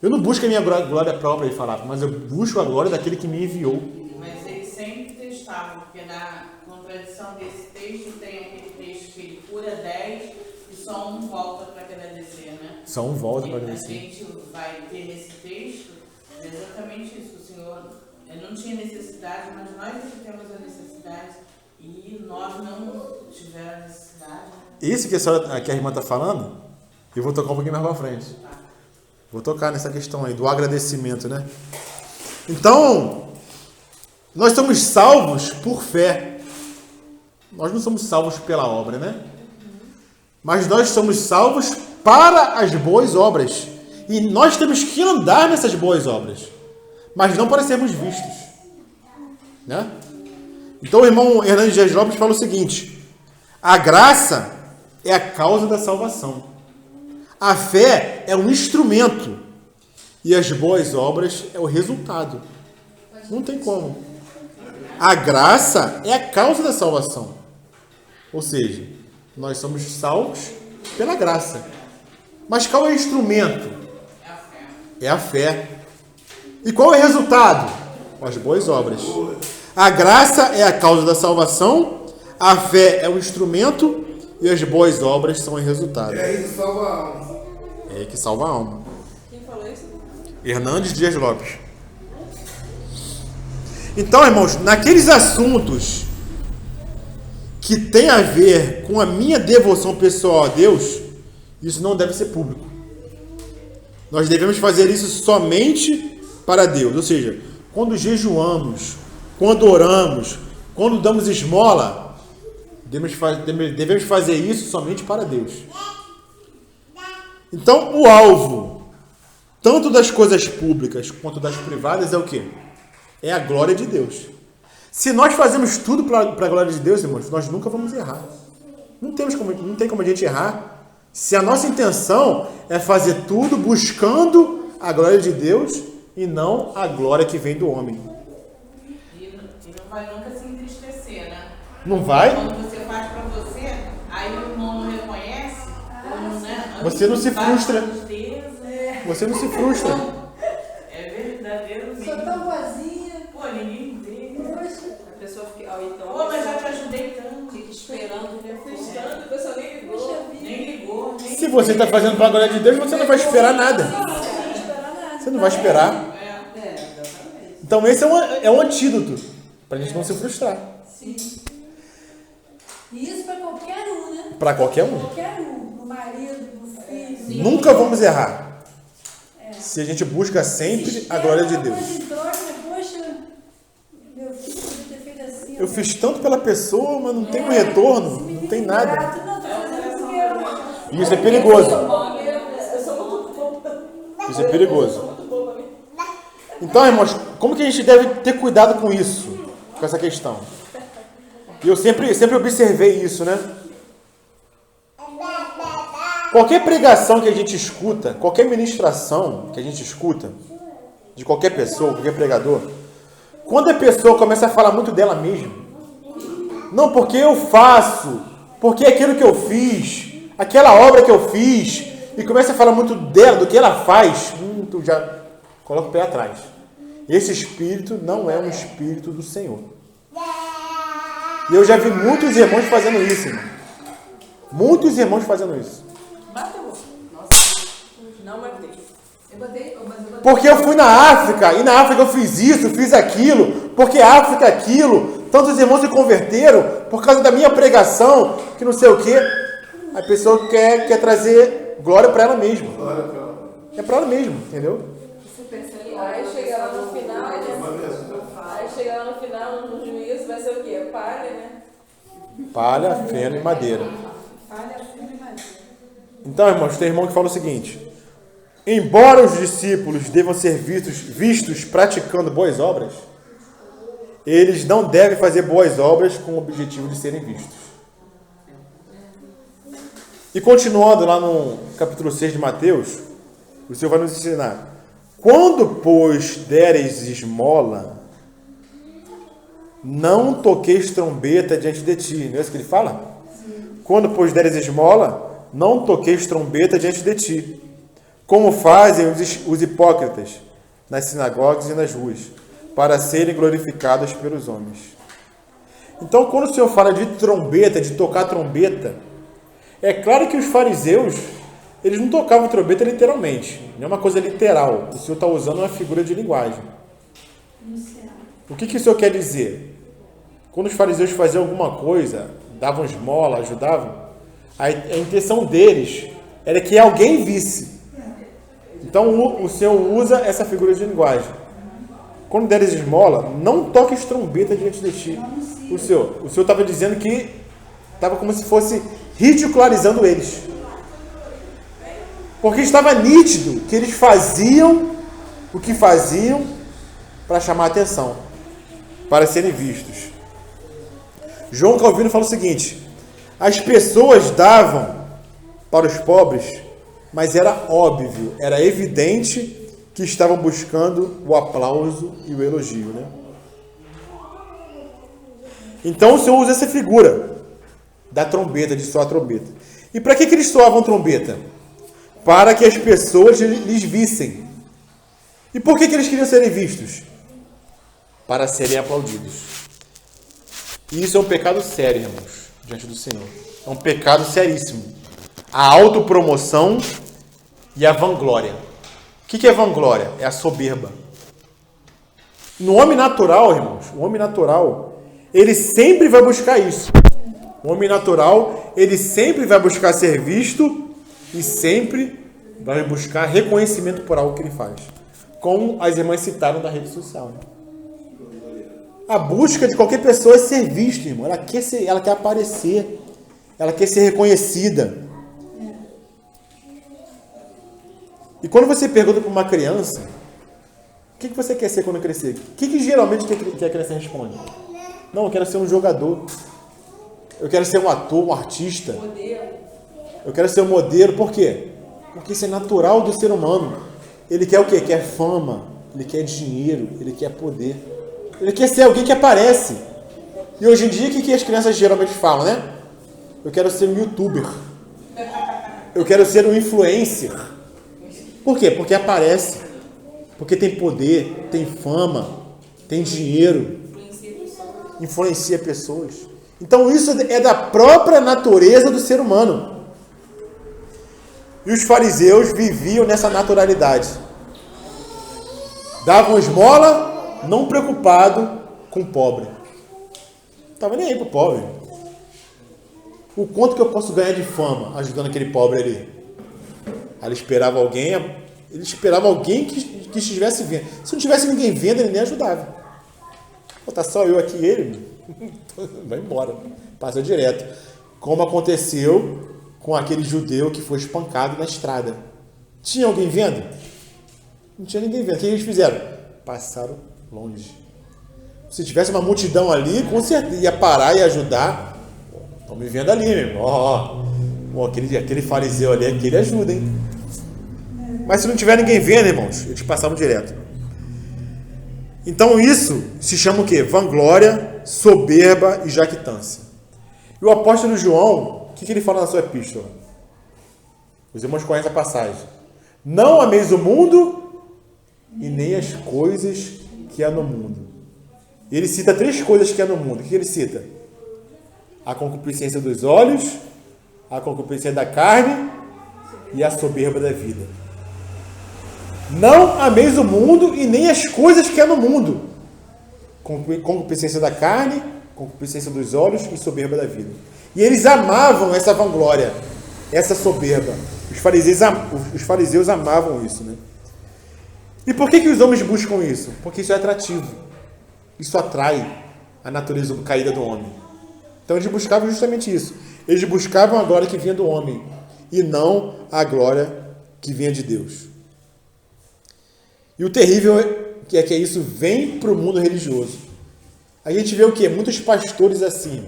Eu não busco a minha glória própria, ele falava, mas eu busco a glória daquele que me enviou. Mas ele sempre testava, porque na contradição desse texto tem aquele texto que ele cura 10 e só um volta para agradecer, né? Só um volta para agradecer. A gente vai ter nesse texto exatamente isso. O Senhor não tinha necessidade, mas nós é que temos a necessidade e nós não tivemos a necessidade. Isso que a irmã está falando, eu vou tocar um pouquinho mais para frente. Vou tocar nessa questão aí do agradecimento, né? Então, nós somos salvos por fé. Nós não somos salvos pela obra, né? Mas nós somos salvos para as boas obras. E nós temos que andar nessas boas obras. Mas não para sermos vistos. Né? Então o irmão Hernandes Dias Lopes fala o seguinte: a graça é a causa da salvação. A fé é um instrumento. E as boas obras é o resultado. Não tem como. A graça é a causa da salvação. Ou seja, nós somos salvos pela graça. Mas qual é o instrumento? É a fé. E qual é o resultado? As boas obras. A graça é a causa da salvação, a fé é o instrumento e as boas obras são o resultado. É aí que salva a alma. É aí que salva a alma. Quem falou isso? Hernandes Dias Lopes. Então, irmãos, naqueles assuntos que tem a ver com a minha devoção pessoal a Deus, isso não deve ser público. Nós devemos fazer isso somente para Deus. Ou seja, quando jejuamos, quando oramos, quando damos esmola, devemos fazer isso somente para Deus. Então, o alvo, tanto das coisas públicas quanto das privadas, é o quê? É a glória de Deus. Se nós fazemos tudo para a glória de Deus, irmãos, nós nunca vamos errar. Não tem como a gente errar. Se a nossa intenção é fazer tudo buscando a glória de Deus e não a glória que vem do homem. E não vai nunca se entristecer, né? Não vai? Quando você faz para você, aí o irmão não reconhece, né? Você não se frustra. Tristeza, Você não se frustra. é verdadeiro. Sou tão vazia. Pô, ninguém vê. A pessoa fica, então, Pô, mas já te ajudei tanto. fica esperando Frustrando, a pessoa nem ligou. Nem ligou, nem Se você está fazendo para a glória de Deus, você não vai esperar nada. Você não vai esperar. exatamente. Então esse é um antídoto para a gente não se frustrar. Sim. E isso para qualquer um, né? Para qualquer um. Qualquer um. No marido, no filho. Nunca vamos errar. Se a gente busca sempre a glória de Deus. Poxa, meu filho podia ter feito assim. Eu fiz tanto pela pessoa, mas não tem um retorno, não tem nada. Isso é perigoso. Isso é perigoso. Então, irmãos, como que a gente deve ter cuidado com isso? Com essa questão? E eu sempre observei isso, né? Qualquer pregação que a gente escuta, qualquer ministração que a gente escuta, de qualquer pessoa, qualquer pregador, quando a pessoa começa a falar muito dela mesma, não porque eu faço, porque aquilo que eu fiz, aquela obra que eu fiz, e começa a falar muito dela, do que ela faz, tu já coloca o pé atrás. Esse espírito não é um espírito do Senhor. E eu já vi muitos irmãos fazendo isso, irmão. Muitos irmãos fazendo isso. Bateu. Nossa, não batei. Eu batei. Porque eu fui na África, e na África eu fiz isso, fiz aquilo, porque a África é aquilo. Tantos irmãos se converteram por causa da minha pregação, que não sei o quê. A pessoa quer trazer glória para ela mesma. É para ela mesma, entendeu? Aí chega lá no final, né? Aí chega lá no final, no juízo, vai ser o quê? Palha, né? Palha, feno e madeira. Então, irmãos, tem irmão que fala o seguinte: embora os discípulos devam ser vistos praticando boas obras, eles não devem fazer boas obras com o objetivo de serem vistos. E continuando lá no capítulo 6 de Mateus, o Senhor vai nos ensinar: quando, pois, deres esmola, não toqueis trombeta diante de ti. Não é isso que ele fala? Sim. Quando, pois, deres esmola, não toqueis trombeta diante de ti, como fazem os hipócritas nas sinagogas e nas ruas, para serem glorificados pelos homens. Então, quando o Senhor fala de trombeta, de tocar trombeta, é claro que os fariseus, eles não tocavam trombeta literalmente. Não é uma coisa literal. O Senhor está usando uma figura de linguagem. O que o Senhor quer dizer? Quando os fariseus faziam alguma coisa, davam esmola, ajudavam, a intenção deles era que alguém visse. Então o Senhor usa essa figura de linguagem. Quando deres esmola, não toques trombeta diante de ti. O Senhor estava dizendo que estava como se fosse ridicularizando eles. Porque estava nítido que eles faziam o que faziam para chamar a atenção, para serem vistos. João Calvino fala o seguinte: as pessoas davam para os pobres, mas era óbvio, era evidente que estavam buscando o aplauso e o elogio, né? Então o Senhor usa essa figura da trombeta, de soar a trombeta. E para que eles soavam trombeta? Para que as pessoas lhes vissem. E por que eles queriam serem vistos? Para serem aplaudidos. E isso é um pecado sério, irmãos, diante do Senhor. É um pecado seríssimo. A autopromoção e a vanglória. O que é vanglória? É a soberba. No homem natural, irmãos, o homem natural, ele sempre vai buscar isso. O homem natural, ele sempre vai buscar ser visto e sempre vai buscar reconhecimento por algo que ele faz. Como as irmãs citaram da rede social. Né? A busca de qualquer pessoa é ser vista, irmão. Ela quer aparecer. Ela quer ser reconhecida. E quando você pergunta para uma criança, o que você quer ser quando crescer? O que geralmente a criança responde? Não, eu quero ser um jogador. Eu quero ser um ator, um artista. Eu quero ser um modelo. Por quê? Porque isso é natural do ser humano. Ele quer o quê? Quer fama. Ele quer dinheiro. Ele quer poder. Ele quer ser alguém que aparece. E hoje em dia, o que as crianças geralmente falam, né? Eu quero ser um youtuber. Eu quero ser um influencer. Por quê? Porque aparece. Porque tem poder, tem fama, tem dinheiro. Influencia pessoas. Então isso é da própria natureza do ser humano. E os fariseus viviam nessa naturalidade. Davam esmola, não preocupado com o pobre. Não estava nem aí pro pobre. O quanto que eu posso ganhar de fama ajudando aquele pobre ali? Aí ele esperava alguém que estivesse vendo. Se não tivesse ninguém vendo, ele nem ajudava. Pô, tá só eu aqui e ele, vai embora, passa direto. Como aconteceu com aquele judeu que foi espancado na estrada. Tinha alguém vendo? Não tinha ninguém vendo. O que eles fizeram? Passaram longe. Se tivesse uma multidão ali, com certeza ia parar e ajudar. Estão me vendo ali, meu irmão. Aquele fariseu ali, aquele ajuda, hein? Mas se não tiver ninguém vendo, irmãos, eles passavam direto. Então isso se chama o quê? Vanglória, soberba e jactância. E o apóstolo João, o que ele fala na sua epístola? Os irmãos conhecem a passagem. Não ameis o mundo e nem as coisas que há no mundo. Ele cita 3 coisas que há no mundo. O que ele cita? A concupiscência dos olhos, a concupiscência da carne e a soberba da vida. Não ameis o mundo e nem as coisas que há no mundo. Concupiscência da carne, concupiscência dos olhos e soberba da vida. E eles amavam essa vanglória, essa soberba. Os fariseus amavam isso, né? E por que os homens buscam isso? Porque isso é atrativo. Isso atrai a natureza caída do homem. Então eles buscavam justamente isso. Eles buscavam a glória que vinha do homem e não a glória que vinha de Deus. E o terrível é que isso vem para o mundo religioso. A gente vê o quê? Muitos pastores assim.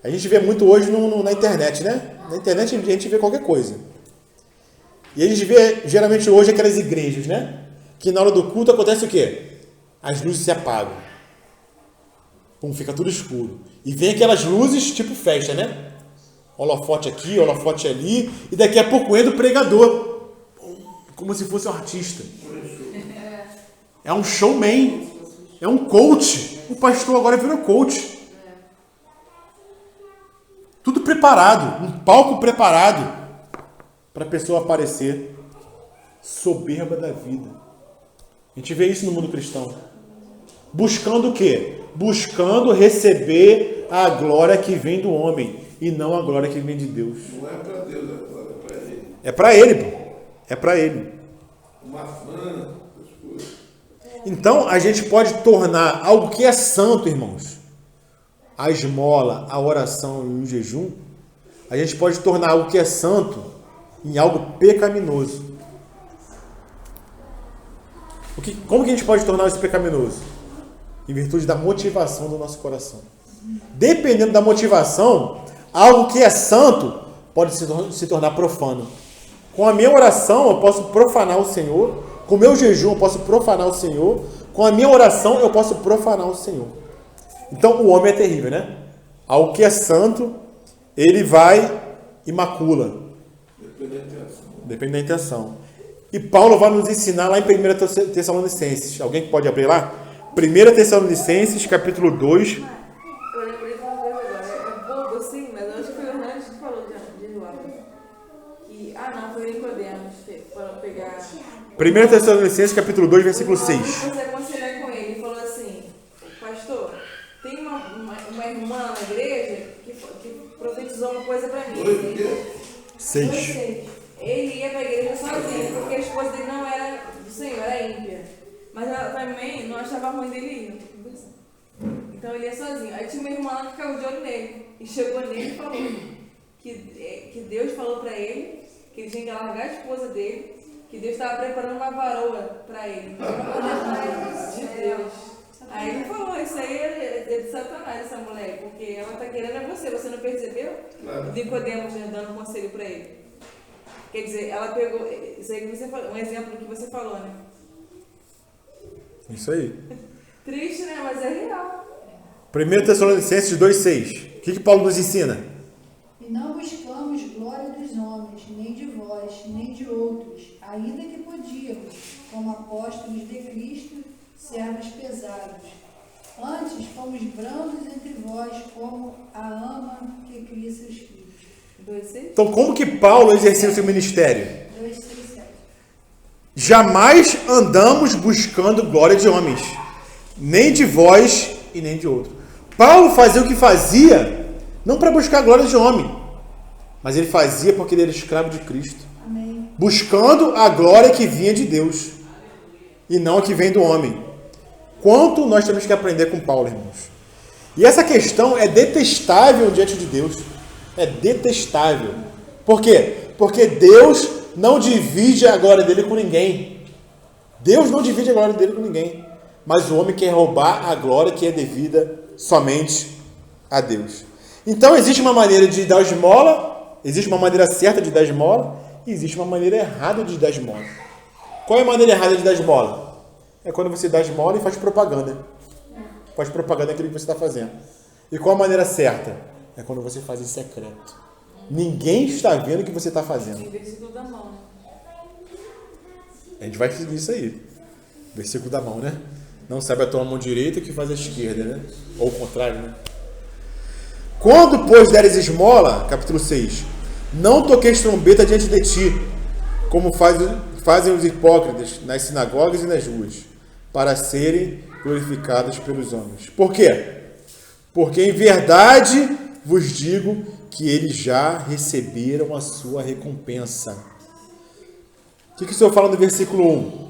A gente vê muito hoje na internet, né? Na internet a gente vê qualquer coisa. E a gente vê, geralmente hoje, aquelas igrejas, né? Que na hora do culto acontece o quê? As luzes se apagam. Fica tudo escuro. E vem aquelas luzes tipo festa, né? Holofote aqui, holofote ali. E daqui a pouco entra o pregador. Como se fosse um artista. É um showman. É um coach. O pastor agora virou coach. Tudo preparado. Um palco preparado para a pessoa aparecer. Soberba da vida. A gente vê isso no mundo cristão. Buscando o quê? Buscando receber a glória que vem do homem e não a glória que vem de Deus. Não é para Deus, a glória é para ele. É para ele, pô. É para ele. Uma fã, Então, a gente pode tornar algo que é santo, irmãos, a esmola, a oração e o jejum, a gente pode tornar algo que é santo em algo pecaminoso. Como que a gente pode tornar isso pecaminoso? Em virtude da motivação do nosso coração. Dependendo da motivação, algo que é santo pode se tornar profano. Com a minha oração eu posso profanar o Senhor. Com o meu jejum eu posso profanar o Senhor. Com a minha oração eu posso profanar o Senhor. Então o homem é terrível, né? Algo que é santo, ele vai e macula. Depende da intenção. E Paulo vai nos ensinar lá em 1 Tessalonicenses. Alguém que pode abrir lá? 1 Tessalonicenses, capítulo 2. Eu lembrei de uma coisa agora. É bobo assim, mas eu acho que foi o Hernandes que falou de lá. Não, foi Nicodemos para pegar. 1 Tessalonicenses, capítulo 2, versículo 6. Você aconselhar com ele, ele falou assim: pastor, tem uma irmã na igreja que profetizou uma coisa para mim. 6. Ele ia para a igreja sozinho, porque a esposa dele não era do Senhor, era ímpia. Mas ela também não achava ruim dele ir. Então ele ia sozinho. Aí tinha uma irmã lá que ficava de olho nele. E chegou nele e falou que Deus falou para ele que ele tinha que largar a esposa dele, que Deus estava preparando uma varoa para ele. De Deus. Aí ele falou: isso aí é de Satanás, essa mulher, porque ela está querendo é você não percebeu? Nicodemos dando conselho para ele. Quer dizer, ela pegou. Isso aí que você falou, um exemplo que você falou, né? Isso aí. Triste, né? Mas é real. 1 Tessalonicenses 2,6. O que Paulo nos ensina? E não buscamos glória dos homens, nem de vós, nem de outros, ainda que podíamos, como apóstolos de Cristo, sermos pesados. Antes fomos brandos entre vós, como a ama que cria seus filhos. 2,6. Então, como que Paulo exercia o seu ministério? 2,6,7. jamais andamos buscando glória de homens, nem de vós e nem de outro. Paulo fazia o que fazia, não para buscar a glória de homem, mas ele fazia porque ele era escravo de Cristo. Amém. Buscando a glória que vinha de Deus e não a que vem do homem. Quanto nós temos que aprender com Paulo, irmãos. E essa questão é detestável diante de Deus. É detestável. Por quê? Porque Deus não divide a glória dele com ninguém. Deus não divide a glória dele com ninguém. Mas o homem quer roubar a glória que é devida somente a Deus. Então existe uma maneira de dar esmola, existe uma maneira certa de dar esmola e existe uma maneira errada de dar esmola. Qual é a maneira errada de dar esmola? É quando você dá esmola e faz propaganda. Faz propaganda daquilo que você está fazendo. E qual a maneira certa? É quando você faz em secreto. Ninguém está vendo o que você está fazendo. Tem versículo da mão, né? A gente vai seguir isso aí. Versículo da mão, né? Não sabe a tua mão direita o que faz a esquerda, né? Ou o contrário, né? Quando, pois, deres esmola, capítulo 6, não toqueis trombeta diante de ti, como fazem os hipócritas nas sinagogas e nas ruas, para serem glorificados pelos homens. Por quê? Porque em verdade vos digo que eles já receberam a sua recompensa. O que o Senhor fala no versículo 1?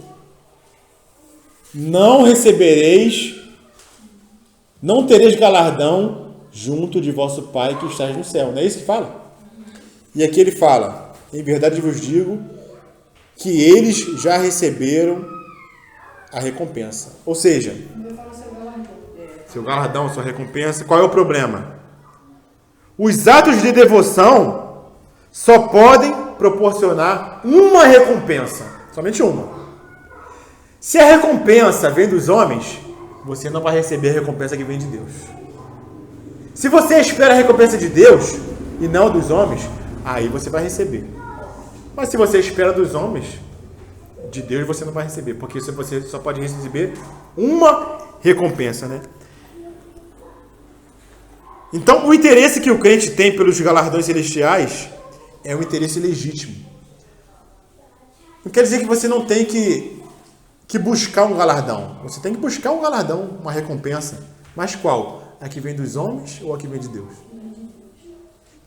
Não recebereis, não tereis galardão junto de vosso Pai que estás no céu. Não é isso que fala? E aqui ele fala, em verdade vos digo que eles já receberam a recompensa. Ou seja, seu galardão, sua recompensa. Qual é o problema? Os atos de devoção só podem proporcionar uma recompensa. Somente uma. Se a recompensa vem dos homens, você não vai receber a recompensa que vem de Deus. Se você espera a recompensa de Deus e não dos homens, aí você vai receber. Mas se você espera dos homens, de Deus você não vai receber, porque você só pode receber uma recompensa, né? Então, o interesse que o crente tem pelos galardões celestiais é um interesse legítimo. Não quer dizer que você não tem que buscar um galardão. Você tem que buscar um galardão, uma recompensa. Mas qual? A que vem dos homens ou a que vem de Deus?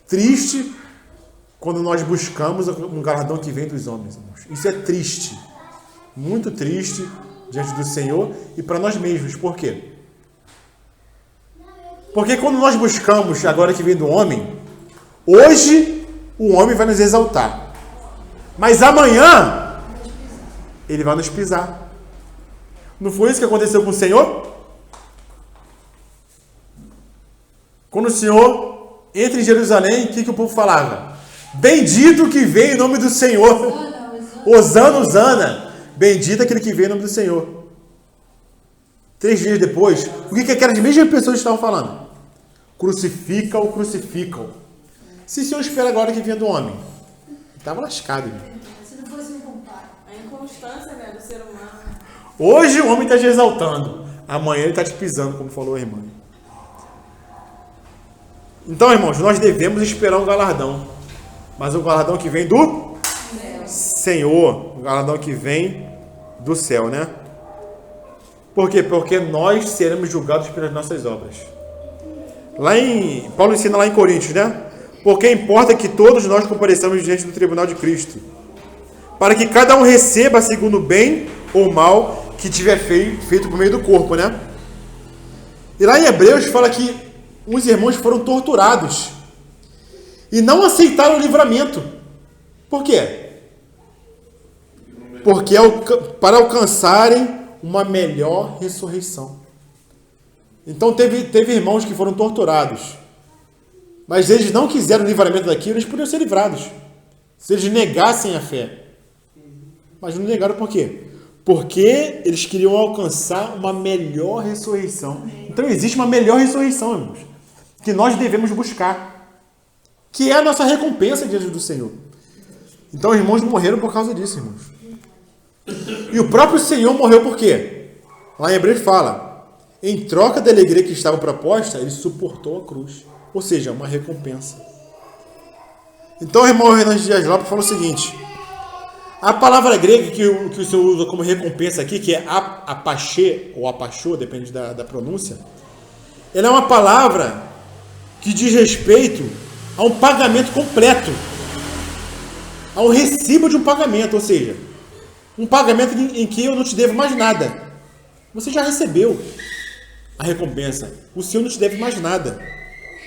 Triste quando nós buscamos um galardão que vem dos homens, irmãos. Isso é triste. Muito triste diante do Senhor e para nós mesmos. Por quê? Porque quando nós buscamos agora que vem do homem, hoje o homem vai nos exaltar. Mas amanhã ele vai nos pisar. Não foi isso que aconteceu com o Senhor? Quando o Senhor entra em Jerusalém, o que o povo falava? Bendito que vem em nome do Senhor. Hosana, Hosana. Bendito aquele que vem em nome do Senhor. 3 dias depois, o que aquelas mesmas pessoas estavam falando? Crucifica-o, crucificam. Se o Senhor espera agora que vinha do homem, estava lascado. Se não fosse um comparo. A inconstância, né, do ser humano. Hoje o homem está te exaltando, amanhã ele está te pisando, como falou a irmã. Então, irmãos, nós devemos esperar um galardão, mas o galardão que vem do Senhor, o galardão que vem do céu, né? Por quê? Porque nós seremos julgados pelas nossas obras. Paulo ensina lá em Coríntios, né? Porque importa que todos nós compareçamos diante do tribunal de Cristo, para que cada um receba segundo o bem ou mal que tiver feito por meio do corpo, né? E lá em Hebreus fala que uns irmãos foram torturados e não aceitaram o livramento. Por quê? Porque para alcançarem uma melhor ressurreição. Então teve irmãos que foram torturados, mas eles não quiseram o livramento daquilo, eles podiam ser livrados se eles negassem a fé. Mas não negaram por quê? Porque eles queriam alcançar uma melhor ressurreição. Então existe uma melhor ressurreição, irmãos, que nós devemos buscar, que é a nossa recompensa diante do Senhor. Então os irmãos morreram por causa disso, irmãos. E o próprio Senhor morreu por quê? Lá em Hebreus fala, em troca da alegria que estava proposta, ele suportou a cruz. Ou seja, uma recompensa. Então o irmão Renan Dias Lopes falou o seguinte, A palavra grega que o Senhor usa como recompensa aqui, que é apachê ou apachô, depende da pronúncia, ela é uma palavra que diz respeito a um pagamento completo, ao recibo de um pagamento, ou seja, um pagamento em que eu não te devo mais nada. Você já recebeu a recompensa. O Senhor não te deve mais nada.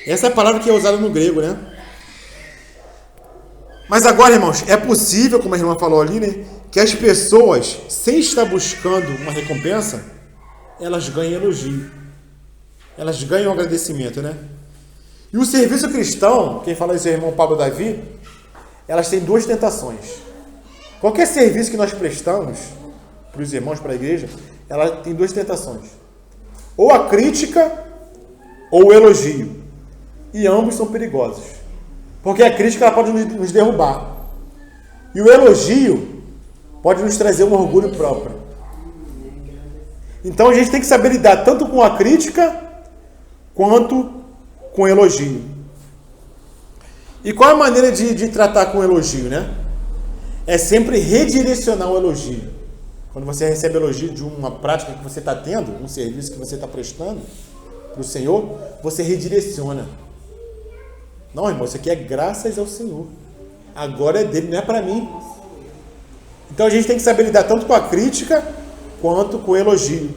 Essa é a palavra que é usada no grego, né? Mas agora, irmãos, é possível, como a irmã falou ali, né, que as pessoas, sem estar buscando uma recompensa, elas ganhem elogio. Elas ganham agradecimento, né? E o serviço cristão, quem fala isso é o irmão Pablo Davi, elas têm duas tentações. Qualquer serviço que nós prestamos para os irmãos, para a igreja, ela tem duas tentações. Ou a crítica, ou o elogio. E ambos são perigosos. Porque a crítica ela pode nos derrubar. E o elogio pode nos trazer um orgulho próprio. Então a gente tem que saber lidar tanto com a crítica, quanto com o elogio. E qual é a maneira de tratar com o elogio, né? É sempre redirecionar o elogio. Quando você recebe elogio de uma prática que você está tendo, um serviço que você está prestando para o Senhor, você redireciona. Não, irmão, isso aqui é graças ao Senhor. Agora é dele, não é para mim. Então a gente tem que saber lidar tanto com a crítica, quanto com o elogio.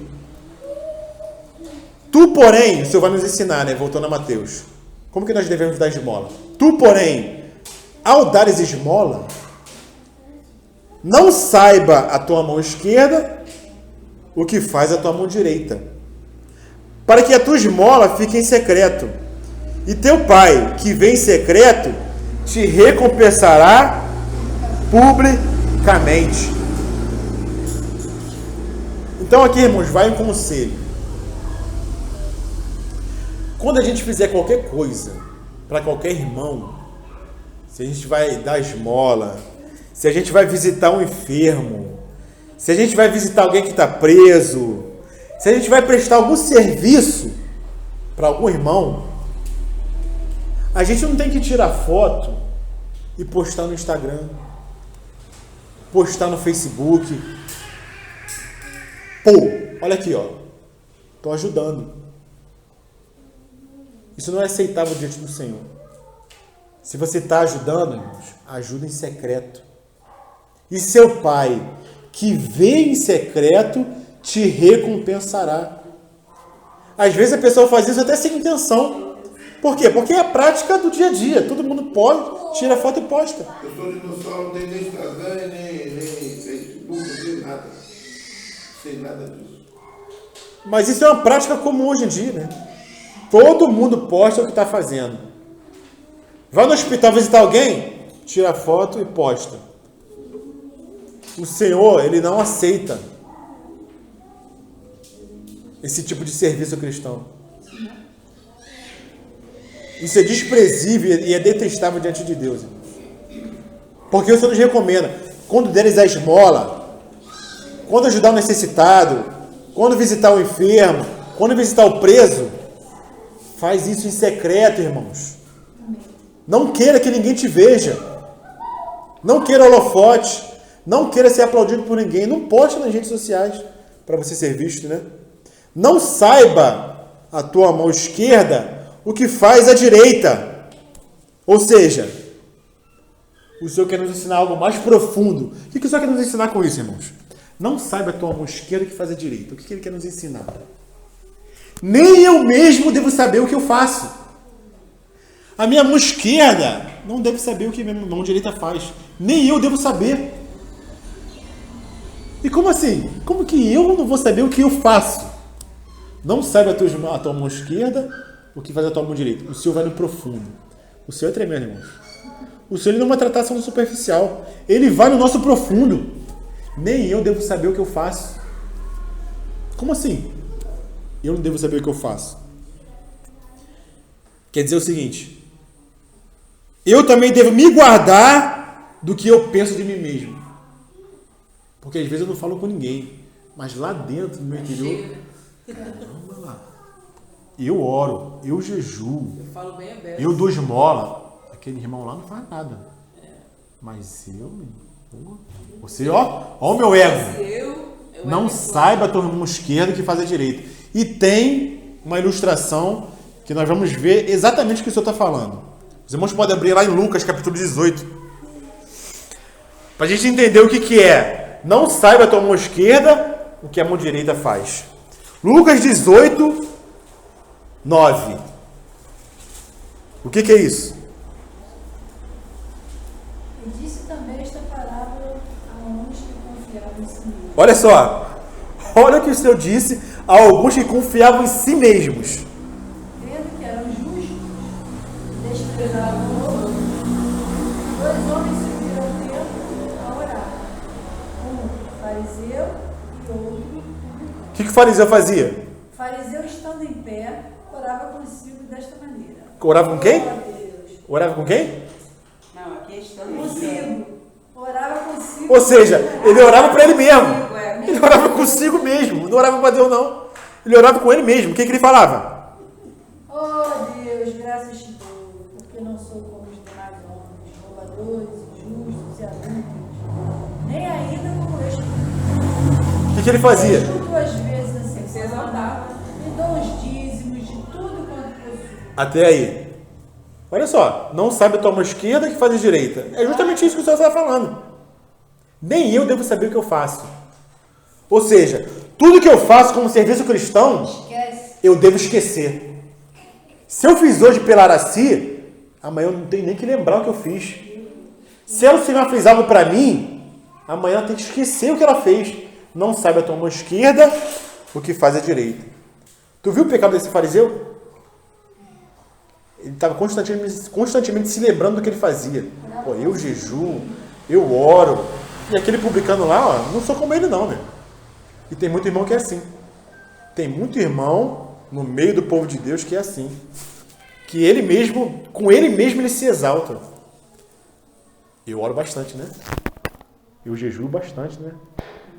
Tu, porém, o Senhor vai nos ensinar, né? Voltando a Mateus. Como que nós devemos dar esmola? Tu, porém, ao dares esmola, não saiba a tua mão esquerda o que faz a tua mão direita, para que a tua esmola fique em secreto. E teu Pai, que vem em secreto, te recompensará publicamente. Então aqui, irmãos, vai um conselho. Quando a gente fizer qualquer coisa para qualquer irmão, se a gente vai dar esmola, se a gente vai visitar um enfermo, se a gente vai visitar alguém que está preso, se a gente vai prestar algum serviço para algum irmão, a gente não tem que tirar foto e postar no Instagram, postar no Facebook. Pô, olha aqui, ó, estou ajudando. Isso não é aceitável diante do Senhor. Se você está ajudando, irmãos, ajuda em secreto. E seu Pai, que vê em secreto, te recompensará. Às vezes a pessoa faz isso até sem intenção. Por quê? Porque é a prática do dia a dia. Todo mundo pode, tira foto e posta. Eu sou dinossauro, não tenho nem Instagram, nem Facebook, não sei nada. Não sei nada disso. Mas isso é uma prática comum hoje em dia, né? Todo mundo posta o que está fazendo. Vai no hospital visitar alguém, tira foto e posta. O Senhor, Ele não aceita esse tipo de serviço cristão. Isso é desprezível e é detestável diante de Deus. Porque o Senhor nos recomenda, quando deres a esmola, quando ajudar o necessitado, quando visitar o enfermo, quando visitar o preso, faz isso em secreto, irmãos. Não queira que ninguém te veja. Não queira holofote. Não queira ser aplaudido por ninguém. Não poste nas redes sociais para você ser visto, né? Não saiba a tua mão esquerda o que faz a direita. Ou seja, o Senhor quer nos ensinar algo mais profundo. O que o Senhor quer nos ensinar com isso, irmãos? Não saiba a tua mão esquerda o que faz a direita. O que Ele quer nos ensinar? Nem eu mesmo devo saber o que eu faço. A minha mão esquerda não deve saber o que a minha mão direita faz. Nem eu devo saber. E como assim? Como que eu não vou saber o que eu faço? Não saiba a tua mão esquerda o que faz a tua mão direita. O Senhor vai no profundo. O Senhor é tremendo, irmãos. O Senhor não vai tratar só no superficial. Ele vai no nosso profundo. Nem eu devo saber o que eu faço. Como assim? Eu não devo saber o que eu faço. Quer dizer o seguinte: eu também devo me guardar do que eu penso de mim mesmo. Porque às vezes eu não falo com ninguém, mas lá dentro, no meu interior, caramba lá, eu oro, eu jejuo, Eu falo bem aberto. eu dou esmola. Aquele irmão lá não faz nada. Mas eu Você, ó o meu ego. Eu Não saiba a tua mão esquerda que faz a direita. E tem uma ilustração que nós vamos ver exatamente o que o Senhor está falando. Os irmãos podem abrir lá em Lucas, capítulo 18. Para a gente entender o que é. Não saiba a tua mão esquerda o que a mão direita faz. Lucas 18, 9. O que é isso? E disse também esta parábola a uns que confiavam em si mesmos. Olha só. Olha o que o Senhor disse a alguns que confiavam em si mesmos. Vendo que eram justos, desprezavam o outro. 2 homens subiram ao templo a orar. Um fariseu e outro publicano. O que o fariseu fazia? O fariseu, estando em pé, orava consigo desta maneira. Orava com quem? Ó Deus, Orava com quem? Não, aqui estamos consigo. Orava consigo. Ou seja, ele orava para ele mesmo. é. Ele orava consigo mesmo. Não orava para Deus, não. Ele orava com ele mesmo. O que ele falava? Oh Deus, graças te dou, porque não sou como os demais homens, roubadores, injustos e adúlteros, nem ainda como este. O que ele fazia? Jejuo 2 vezes a se semana, exaltava. e dou os dízimos de tudo quanto possuo. Até aí. Olha só. Não sabe a tua mão esquerda que faz a direita. É justamente isso que o Senhor está falando. Nem eu devo saber o que eu faço. Ou seja, tudo que eu faço como serviço cristão, Esquece. eu devo esquecer. Se eu fiz hoje pela Araci, amanhã eu não tenho nem que lembrar o que eu fiz. Se ela fez algo para mim, amanhã ela tem que esquecer o que ela fez. Não sabe a tua mão esquerda o que faz a direita. Tu viu o pecado desse fariseu? Ele estava constantemente se lembrando do que ele fazia. Pô, eu jejuo, eu oro. E aquele publicano lá, ó, não sou como ele não, né? E tem muito irmão que é assim. Tem muito irmão no meio do povo de Deus que é assim. Que ele mesmo, com ele mesmo, ele se exalta. Eu oro bastante, né? Eu jejuo bastante, né?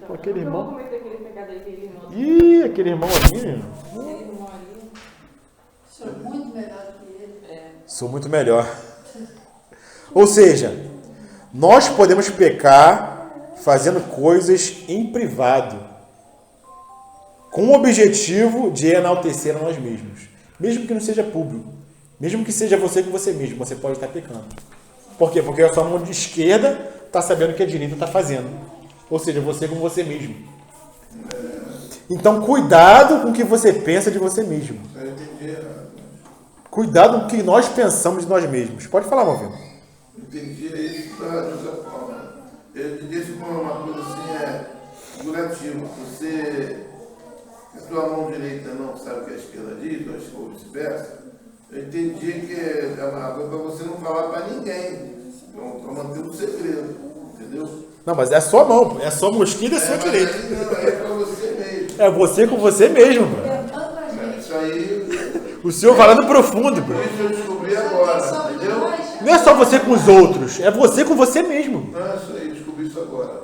Pô, aquele Eu irmão... vou cometer aquele pecado daquele irmão. Ih, aquele irmão ali... Aquele irmão ali. Sou muito melhor do que ele. Sou muito melhor. Ou seja, nós podemos pecar fazendo coisas em privado, com o objetivo de enaltecer a nós mesmos. Mesmo que não seja público. Mesmo que seja você com você mesmo, você pode estar pecando. Por quê? Porque a sua mão de esquerda está sabendo o que a direita está fazendo. Ou seja, você com você mesmo. Então, cuidado com o que você pensa de você mesmo. Eu entendi errado. Cuidado com o que nós pensamos de nós mesmos. Pode falar, meu filho. Entendi isso dessa forma. Eu entendi isso como uma coisa assim, figurativa. Você, a tua mão direita não sabe o que a esquerda diz, ou vice-versa. Eu entendi que é uma coisa para você não falar para ninguém. Para manter um segredo. Entendeu? Não, mas é a sua mão. É a sua mão esquerda e a sua Mas direita. aí não, é para você mesmo. É você com você mesmo, bro. Tentando pra gente. Isso aí, O senhor falando profundo, bro. isso eu descobri agora, entendeu? Não é só você com os outros, é você com você mesmo. Não é isso aí, descobri isso agora.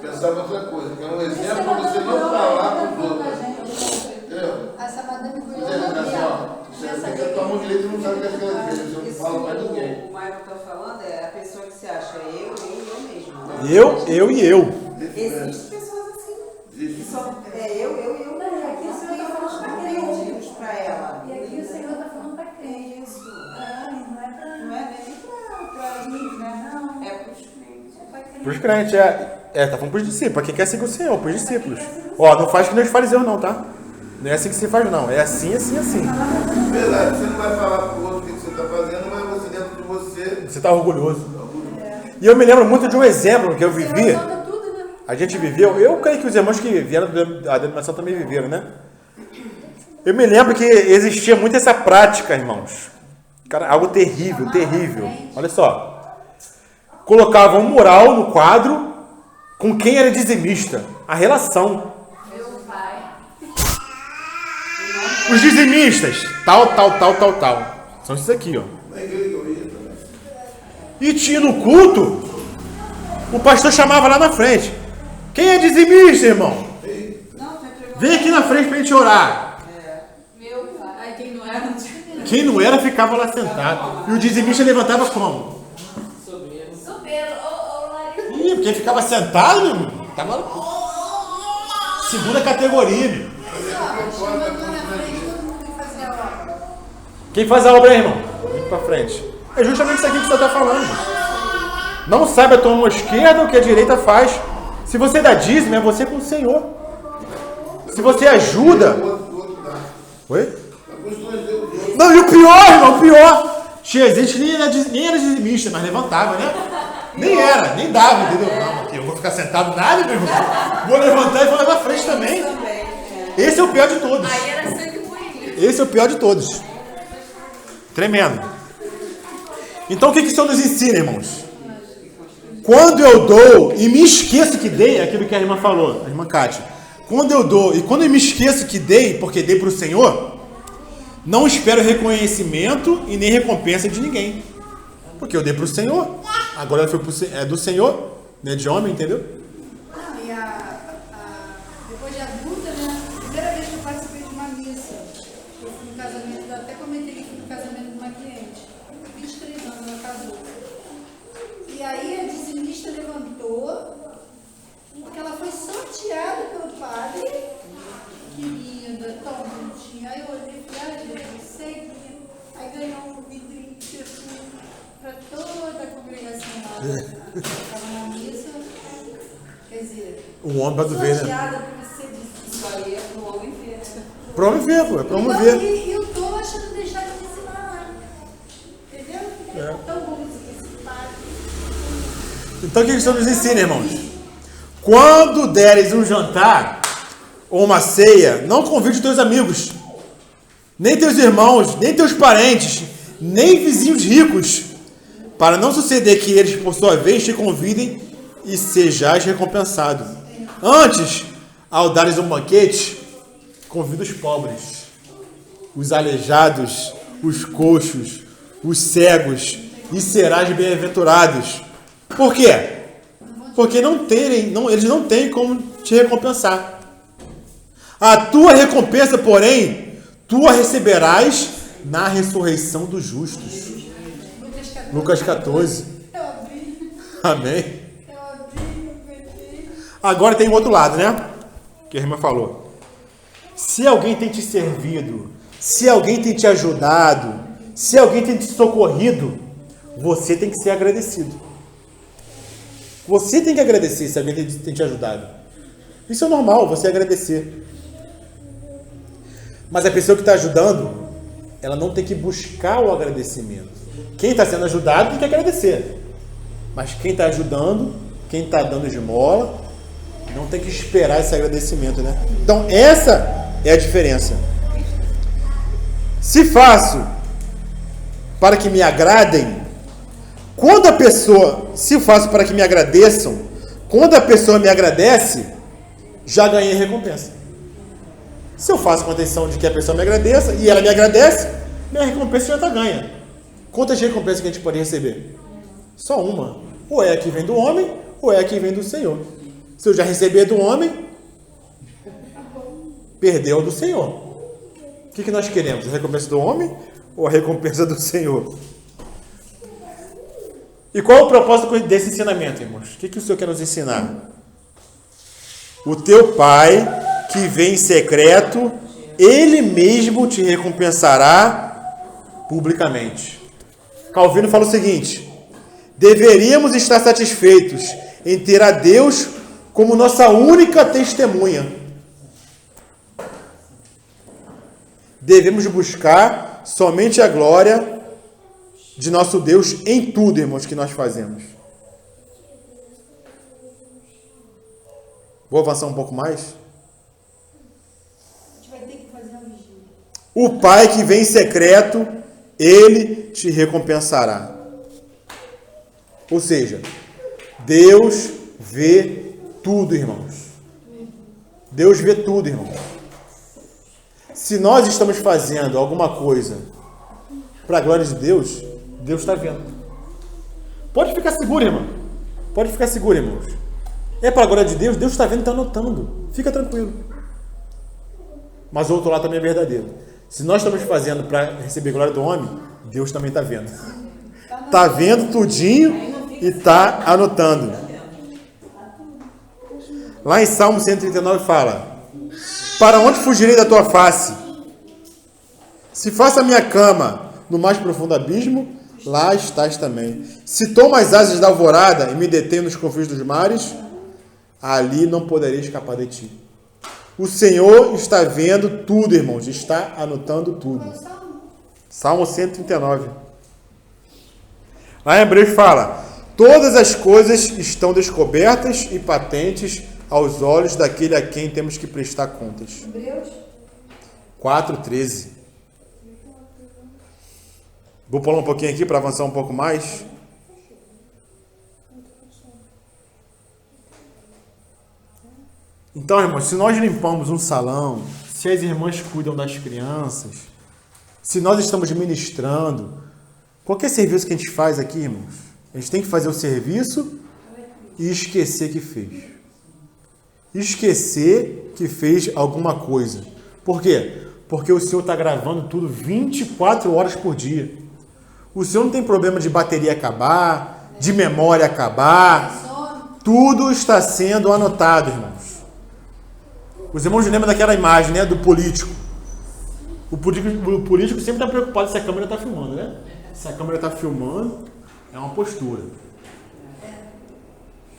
Pensava outra coisa, que é um exemplo para você não falar com os outros. Entendeu? Essa madame Você cuidou diz assim, ó, do você tem que a tua mão direita não sabe o que é esquerda diz, você não fala para ninguém. O Michael está falando é a pessoa que se acha eu mesmo. Eu e eu. Existem pessoas assim. Existe. Que só eu. Não, aqui o senhor está falando pra crente. Motivos para ela. E aqui o senhor está falando pra crente. Isso. Não é pra... Não é nem para mim, né? Não. É para os crentes. É pra crente. Pros crentes, tá falando pros discípulos, pra quem quer seguir o Senhor, pros discípulos. Ó, não faz que nem os fariseus não, tá? Não é assim que se faz não, é assim, assim, assim. Verdade, você não vai falar para o outro o que você está fazendo, mas você dentro de você. Você tá orgulhoso. E eu me lembro muito de um exemplo que eu vivi. Solta tudo, né? A gente viveu, eu creio que os irmãos que vieram da denominação também viveram, né? Eu me lembro que existia muito essa prática, irmãos. Cara, algo terrível, terrível. Olha só. Colocavam um mural no quadro com quem era dizimista. A relação. Meu pai. Os dizimistas. Tal. São esses aqui, ó. Na igreja que eu ia também. E tinha no culto, o pastor chamava lá na frente. Quem é dizimista, irmão? Vem aqui na frente pra gente orar. Meu pai. Aí quem não era, não tinha. Quem não era ficava lá sentado. E o dizimista levantava como? Soberbo. Ô, Larissa. Ih, Quem ficava sentado, meu irmão, tava segunda categoria, meu. Quem faz a obra aí, irmão? Vem pra frente. É justamente isso aqui que você está falando. Não sabe a tua mão esquerda o que a direita faz. Se você dá dízimo, é você com o Senhor. Se você ajuda... Oi? Não, e o pior, irmão, o pior. Tia, gente nem era dizimista, mas levantava, né? Nem era, nem dava, entendeu? Não, eu vou ficar sentado nada, meu irmão. Vou levantar e vou levar à frente também. Esse é o pior de todos. Aí era sangue moído. Esse é o pior de todos. Tremendo. Então o que o Senhor nos ensina, irmãos? Quando eu dou e me esqueço que dei, é aquilo que a irmã falou, a irmã Kátia. Quando eu dou e quando eu me esqueço que dei, porque dei para o Senhor, não espero reconhecimento e nem recompensa de ninguém. Porque eu dei para o Senhor, agora é do Senhor, não é de homem, entendeu? Não, e depois de adulta, né? Primeira vez que eu participei de uma missa, eu fui no casamento, eu até comentei que fui no casamento de uma cliente. 23 anos ela casou. E aí a dizimista levantou, porque ela foi sorteada pelo padre. Que linda, tão bonitinha. Aí eu olhei e falei, gente, sei que... Aí ganhou um vidrinho de perfume para toda a congregação lá. Estava na missa. Quer dizer... O homem para tu ver, né? Sorteada por ser disse. Isso aí é pro homem ver. Para homem ver, pô, é para homem ver. E eu tô achando deixar de ensinar lá. Entendeu? É tão bom esse padre. Então o que o Senhor nos ensina, irmãos? Quando deres um jantar ou uma ceia, não convide teus amigos, nem teus irmãos, nem teus parentes, nem vizinhos ricos, para não suceder que eles, por sua vez, te convidem e sejais recompensado. Antes, ao dares um banquete, convida os pobres, os aleijados, os coxos, os cegos, e serás bem-aventurados. Por quê? Porque eles não têm como te recompensar. A tua recompensa, porém, tu a receberás na ressurreição dos justos. Lucas 14. Amém. Agora tem o outro lado, né? Que a irmã falou. Se alguém tem te servido, se alguém tem te ajudado, se alguém tem te socorrido, você tem que ser agradecido. Você tem que agradecer se alguém tem te ajudado. Isso é normal, você agradecer. Mas a pessoa que está ajudando, ela não tem que buscar o agradecimento. Quem está sendo ajudado tem que agradecer. Mas quem está ajudando, quem está dando esmola, não tem que esperar esse agradecimento, né? Então essa é a diferença. Se faço para que me agradem, se faço para que me agradeçam, quando a pessoa me agradece, já ganhei recompensa. Se eu faço com a intenção de que a pessoa me agradeça e ela me agradece, minha recompensa já está ganha. Quantas recompensas que a gente pode receber? Só uma. Ou é a que vem do homem, ou é a que vem do Senhor. Se eu já receber do homem, perdeu do Senhor. O que nós queremos? A recompensa do homem ou a recompensa do Senhor? E qual é o propósito desse ensinamento, irmãos? O que o Senhor quer nos ensinar? O teu Pai, que vem em secreto, Ele mesmo te recompensará publicamente. Calvino fala o seguinte: deveríamos estar satisfeitos em ter a Deus como nossa única testemunha. Devemos buscar somente a glória de nosso Deus em tudo, irmãos, que nós fazemos. Vou avançar um pouco mais. A gente vai ter que fazer uma vigília. O Pai que vem em secreto, Ele te recompensará. Ou seja, Deus vê tudo, irmãos. Deus vê tudo, irmãos. Se nós estamos fazendo alguma coisa para a glória de Deus, Deus está vendo. Pode ficar seguro, irmão. Pode ficar seguro, irmãos. É para a glória de Deus, Deus está vendo e está anotando. Fica tranquilo. Mas o outro lado também é verdadeiro. Se nós estamos fazendo para receber a glória do homem, Deus também está vendo. Está vendo tudinho e está anotando. Lá em Salmo 139 fala: para onde fugirei da tua face? Se faço a minha cama no mais profundo abismo, lá estás também. Se tomo as asas da alvorada e me detenho nos confins dos mares, ali não poderei escapar de ti. O Senhor está vendo tudo, irmãos, está anotando tudo. Salmo 139. Lá em Hebreus fala: todas as coisas estão descobertas e patentes aos olhos daquele a quem temos que prestar contas. Hebreus 4:13. Vou pular um pouquinho aqui para avançar um pouco mais. Então, irmãos, se nós limpamos um salão, se as irmãs cuidam das crianças, se nós estamos ministrando, qualquer serviço que a gente faz aqui, irmãos, a gente tem que fazer o serviço e esquecer que fez. Esquecer que fez alguma coisa. Por quê? Porque o Senhor está gravando tudo 24 horas por dia. O Senhor não tem problema de bateria acabar, de memória acabar. Tudo está sendo anotado, irmãos. Os irmãos lembram daquela imagem, né, do político. O político sempre está preocupado se a câmera está filmando, né? Se a câmera está filmando, é uma postura.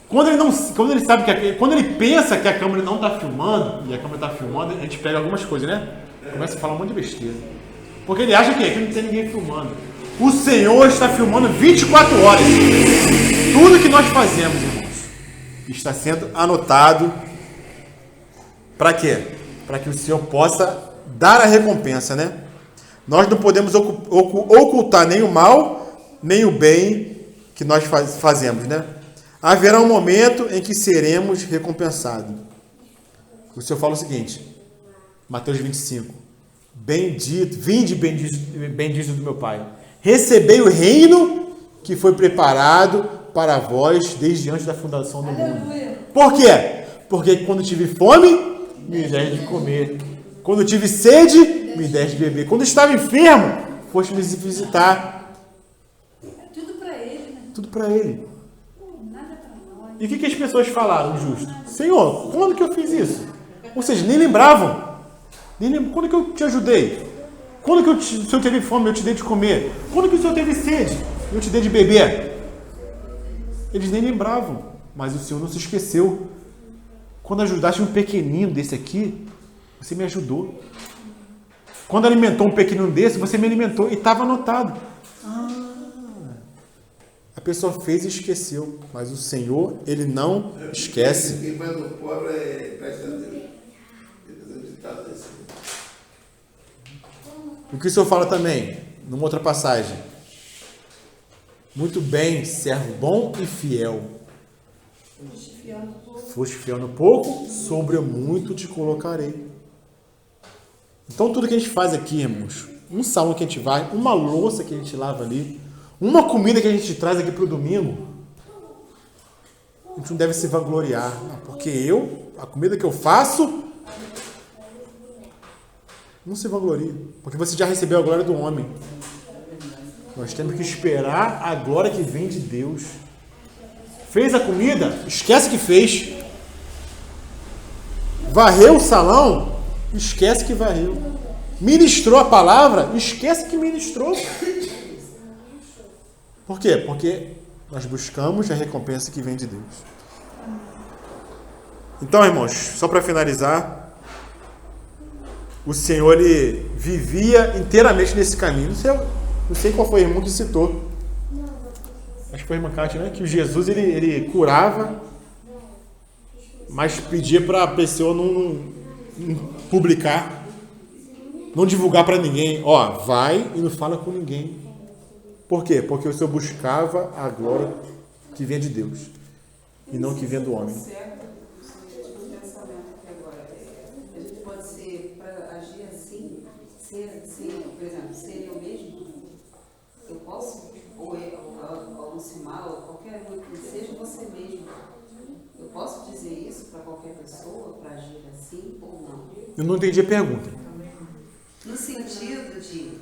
Quando ele pensa que a câmera não está filmando, e a câmera está filmando, a gente pega algumas coisas, né? Começa a falar um monte de besteira. Porque ele acha que não tem ninguém filmando. O Senhor está filmando 24 horas. Tudo que nós fazemos, irmãos, está sendo anotado. Para quê? Para que o Senhor possa dar a recompensa, né? Nós não podemos ocultar nem o mal, nem o bem que nós fazemos, né? Haverá um momento em que seremos recompensados. O Senhor fala o seguinte, Mateus 25, bendito, vinde bendito do meu Pai, recebei o reino que foi preparado para vós desde antes da fundação do mundo. Por quê? Porque quando tive fome, me deste de comer. Quando tive sede, me deste de beber. Quando estava enfermo, foste me visitar. É tudo para ele, né? Tudo para ele. Nada para nós. E o que as pessoas falaram, justo? Senhor, quando que eu fiz isso? Ou seja, nem lembravam. Quando que eu te ajudei? Quando que o Senhor teve fome, eu te dei de comer? Quando que o Senhor teve sede, eu te dei de beber? Eles nem lembravam, mas o Senhor não se esqueceu. Quando ajudaste um pequenino desse aqui, você me ajudou. Quando alimentou um pequenino desse, você me alimentou. E estava anotado. A pessoa fez e esqueceu. Mas o Senhor, Ele não esquece. Quem faz o pobre é presta a Deus. O que o Senhor fala também, numa outra passagem. Muito bem, servo bom e fiel. Foste fiel no pouco, sobre o muito te colocarei. Então tudo que a gente faz aqui, irmãos, um salão que a gente vai, uma louça que a gente lava ali, uma comida que a gente traz aqui para o domingo, a gente não deve se vangloriar, porque a comida que eu faço, não se vangloria, porque você já recebeu a glória do homem. Nós temos que esperar a glória que vem de Deus. Fez a comida, esquece que fez. Varreu o salão, esquece que varreu. Ministrou a palavra, esquece que ministrou. Por quê? Porque nós buscamos a recompensa que vem de Deus. Então, irmãos, só para finalizar, o Senhor, Ele vivia inteiramente nesse caminho. Não sei qual foi o irmão que citou. Acho que foi a irmã Cátia, né? Que o Jesus, ele curava, mas pedia para a pessoa não publicar, não divulgar para ninguém. Ó, vai e não fala com ninguém. Por quê? Porque o Senhor buscava a glória que vem de Deus e não que vem do homem. A gente pode ser, para agir assim, por exemplo, ser eu mesmo? Eu posso? Ou Lucimar, ou qualquer um que seja você mesmo. Eu posso dizer isso para qualquer pessoa, para agir assim ou não? Eu não entendi a pergunta. No sentido de,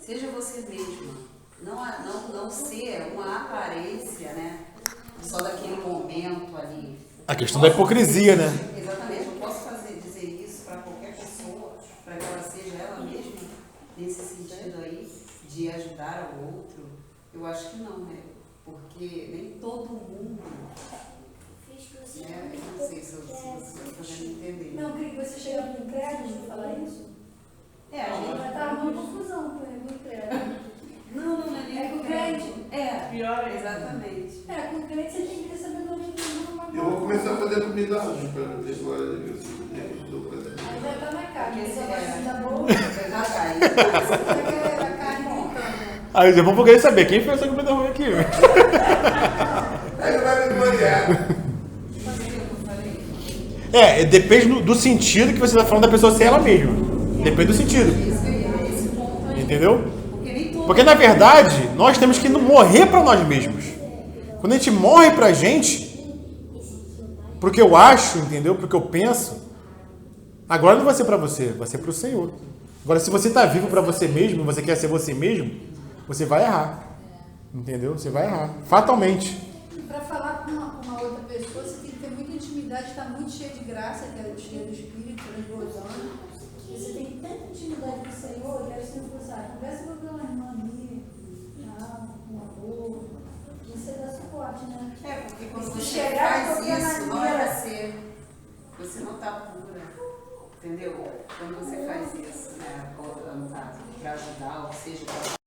seja você mesma. Não ser uma aparência, né? Só daquele momento ali. A questão da hipocrisia, né? Exatamente, eu posso dizer isso para qualquer pessoa, para que ela seja ela mesma, nesse sentido aí, de ajudar ao outro. Eu acho que não, né? Porque nem todo mundo, né? Eu não sei se eu estou fazendo entender. Não, queria que você chegasse no incrédulo e falar isso. É, a gente Vai estar uma confusão com o incrédulo. Não é nem É com o crente. Pior é. Exatamente. Com o crente você tem que ter sabedoria de uma Eu vou começar a fazer comida hoje para ter glória a Deus. Aí já tá na cara, Porque você se vai é- dar boa. Já cai. Você quer a carne gritando. Aí eu vou querer saber quem fez essa comida ruim aqui. Aí não vai me gloriar. Depende do sentido que você está falando da pessoa ser ela mesma. Depende do sentido. Esse ponto aí. Entendeu? Porque nem todo Porque na verdade, nós temos que morrer para nós mesmos. Quando a gente morre pra gente, porque eu acho, entendeu? Porque eu penso, agora não vai ser para você, vai ser para o Senhor. Agora, se você está vivo para você mesmo, você quer ser você mesmo, você vai errar. Entendeu? Você vai errar. Fatalmente. Para falar com uma outra pessoa, você tem que ter muita intimidade, estar muito cheio de graça, que é cheio do Espírito, transbordando. Você tem tanta intimidade com o Senhor, que aí você não sabe, conversa com aquela irmã ali, com amor, você dá suporte, né? porque quando Se você chegar de faz qualquer isso, não maneira. é você. Você não está pura. Entendeu? Quando você faz isso, né? Ou, no caso, para ajudar, ou seja, para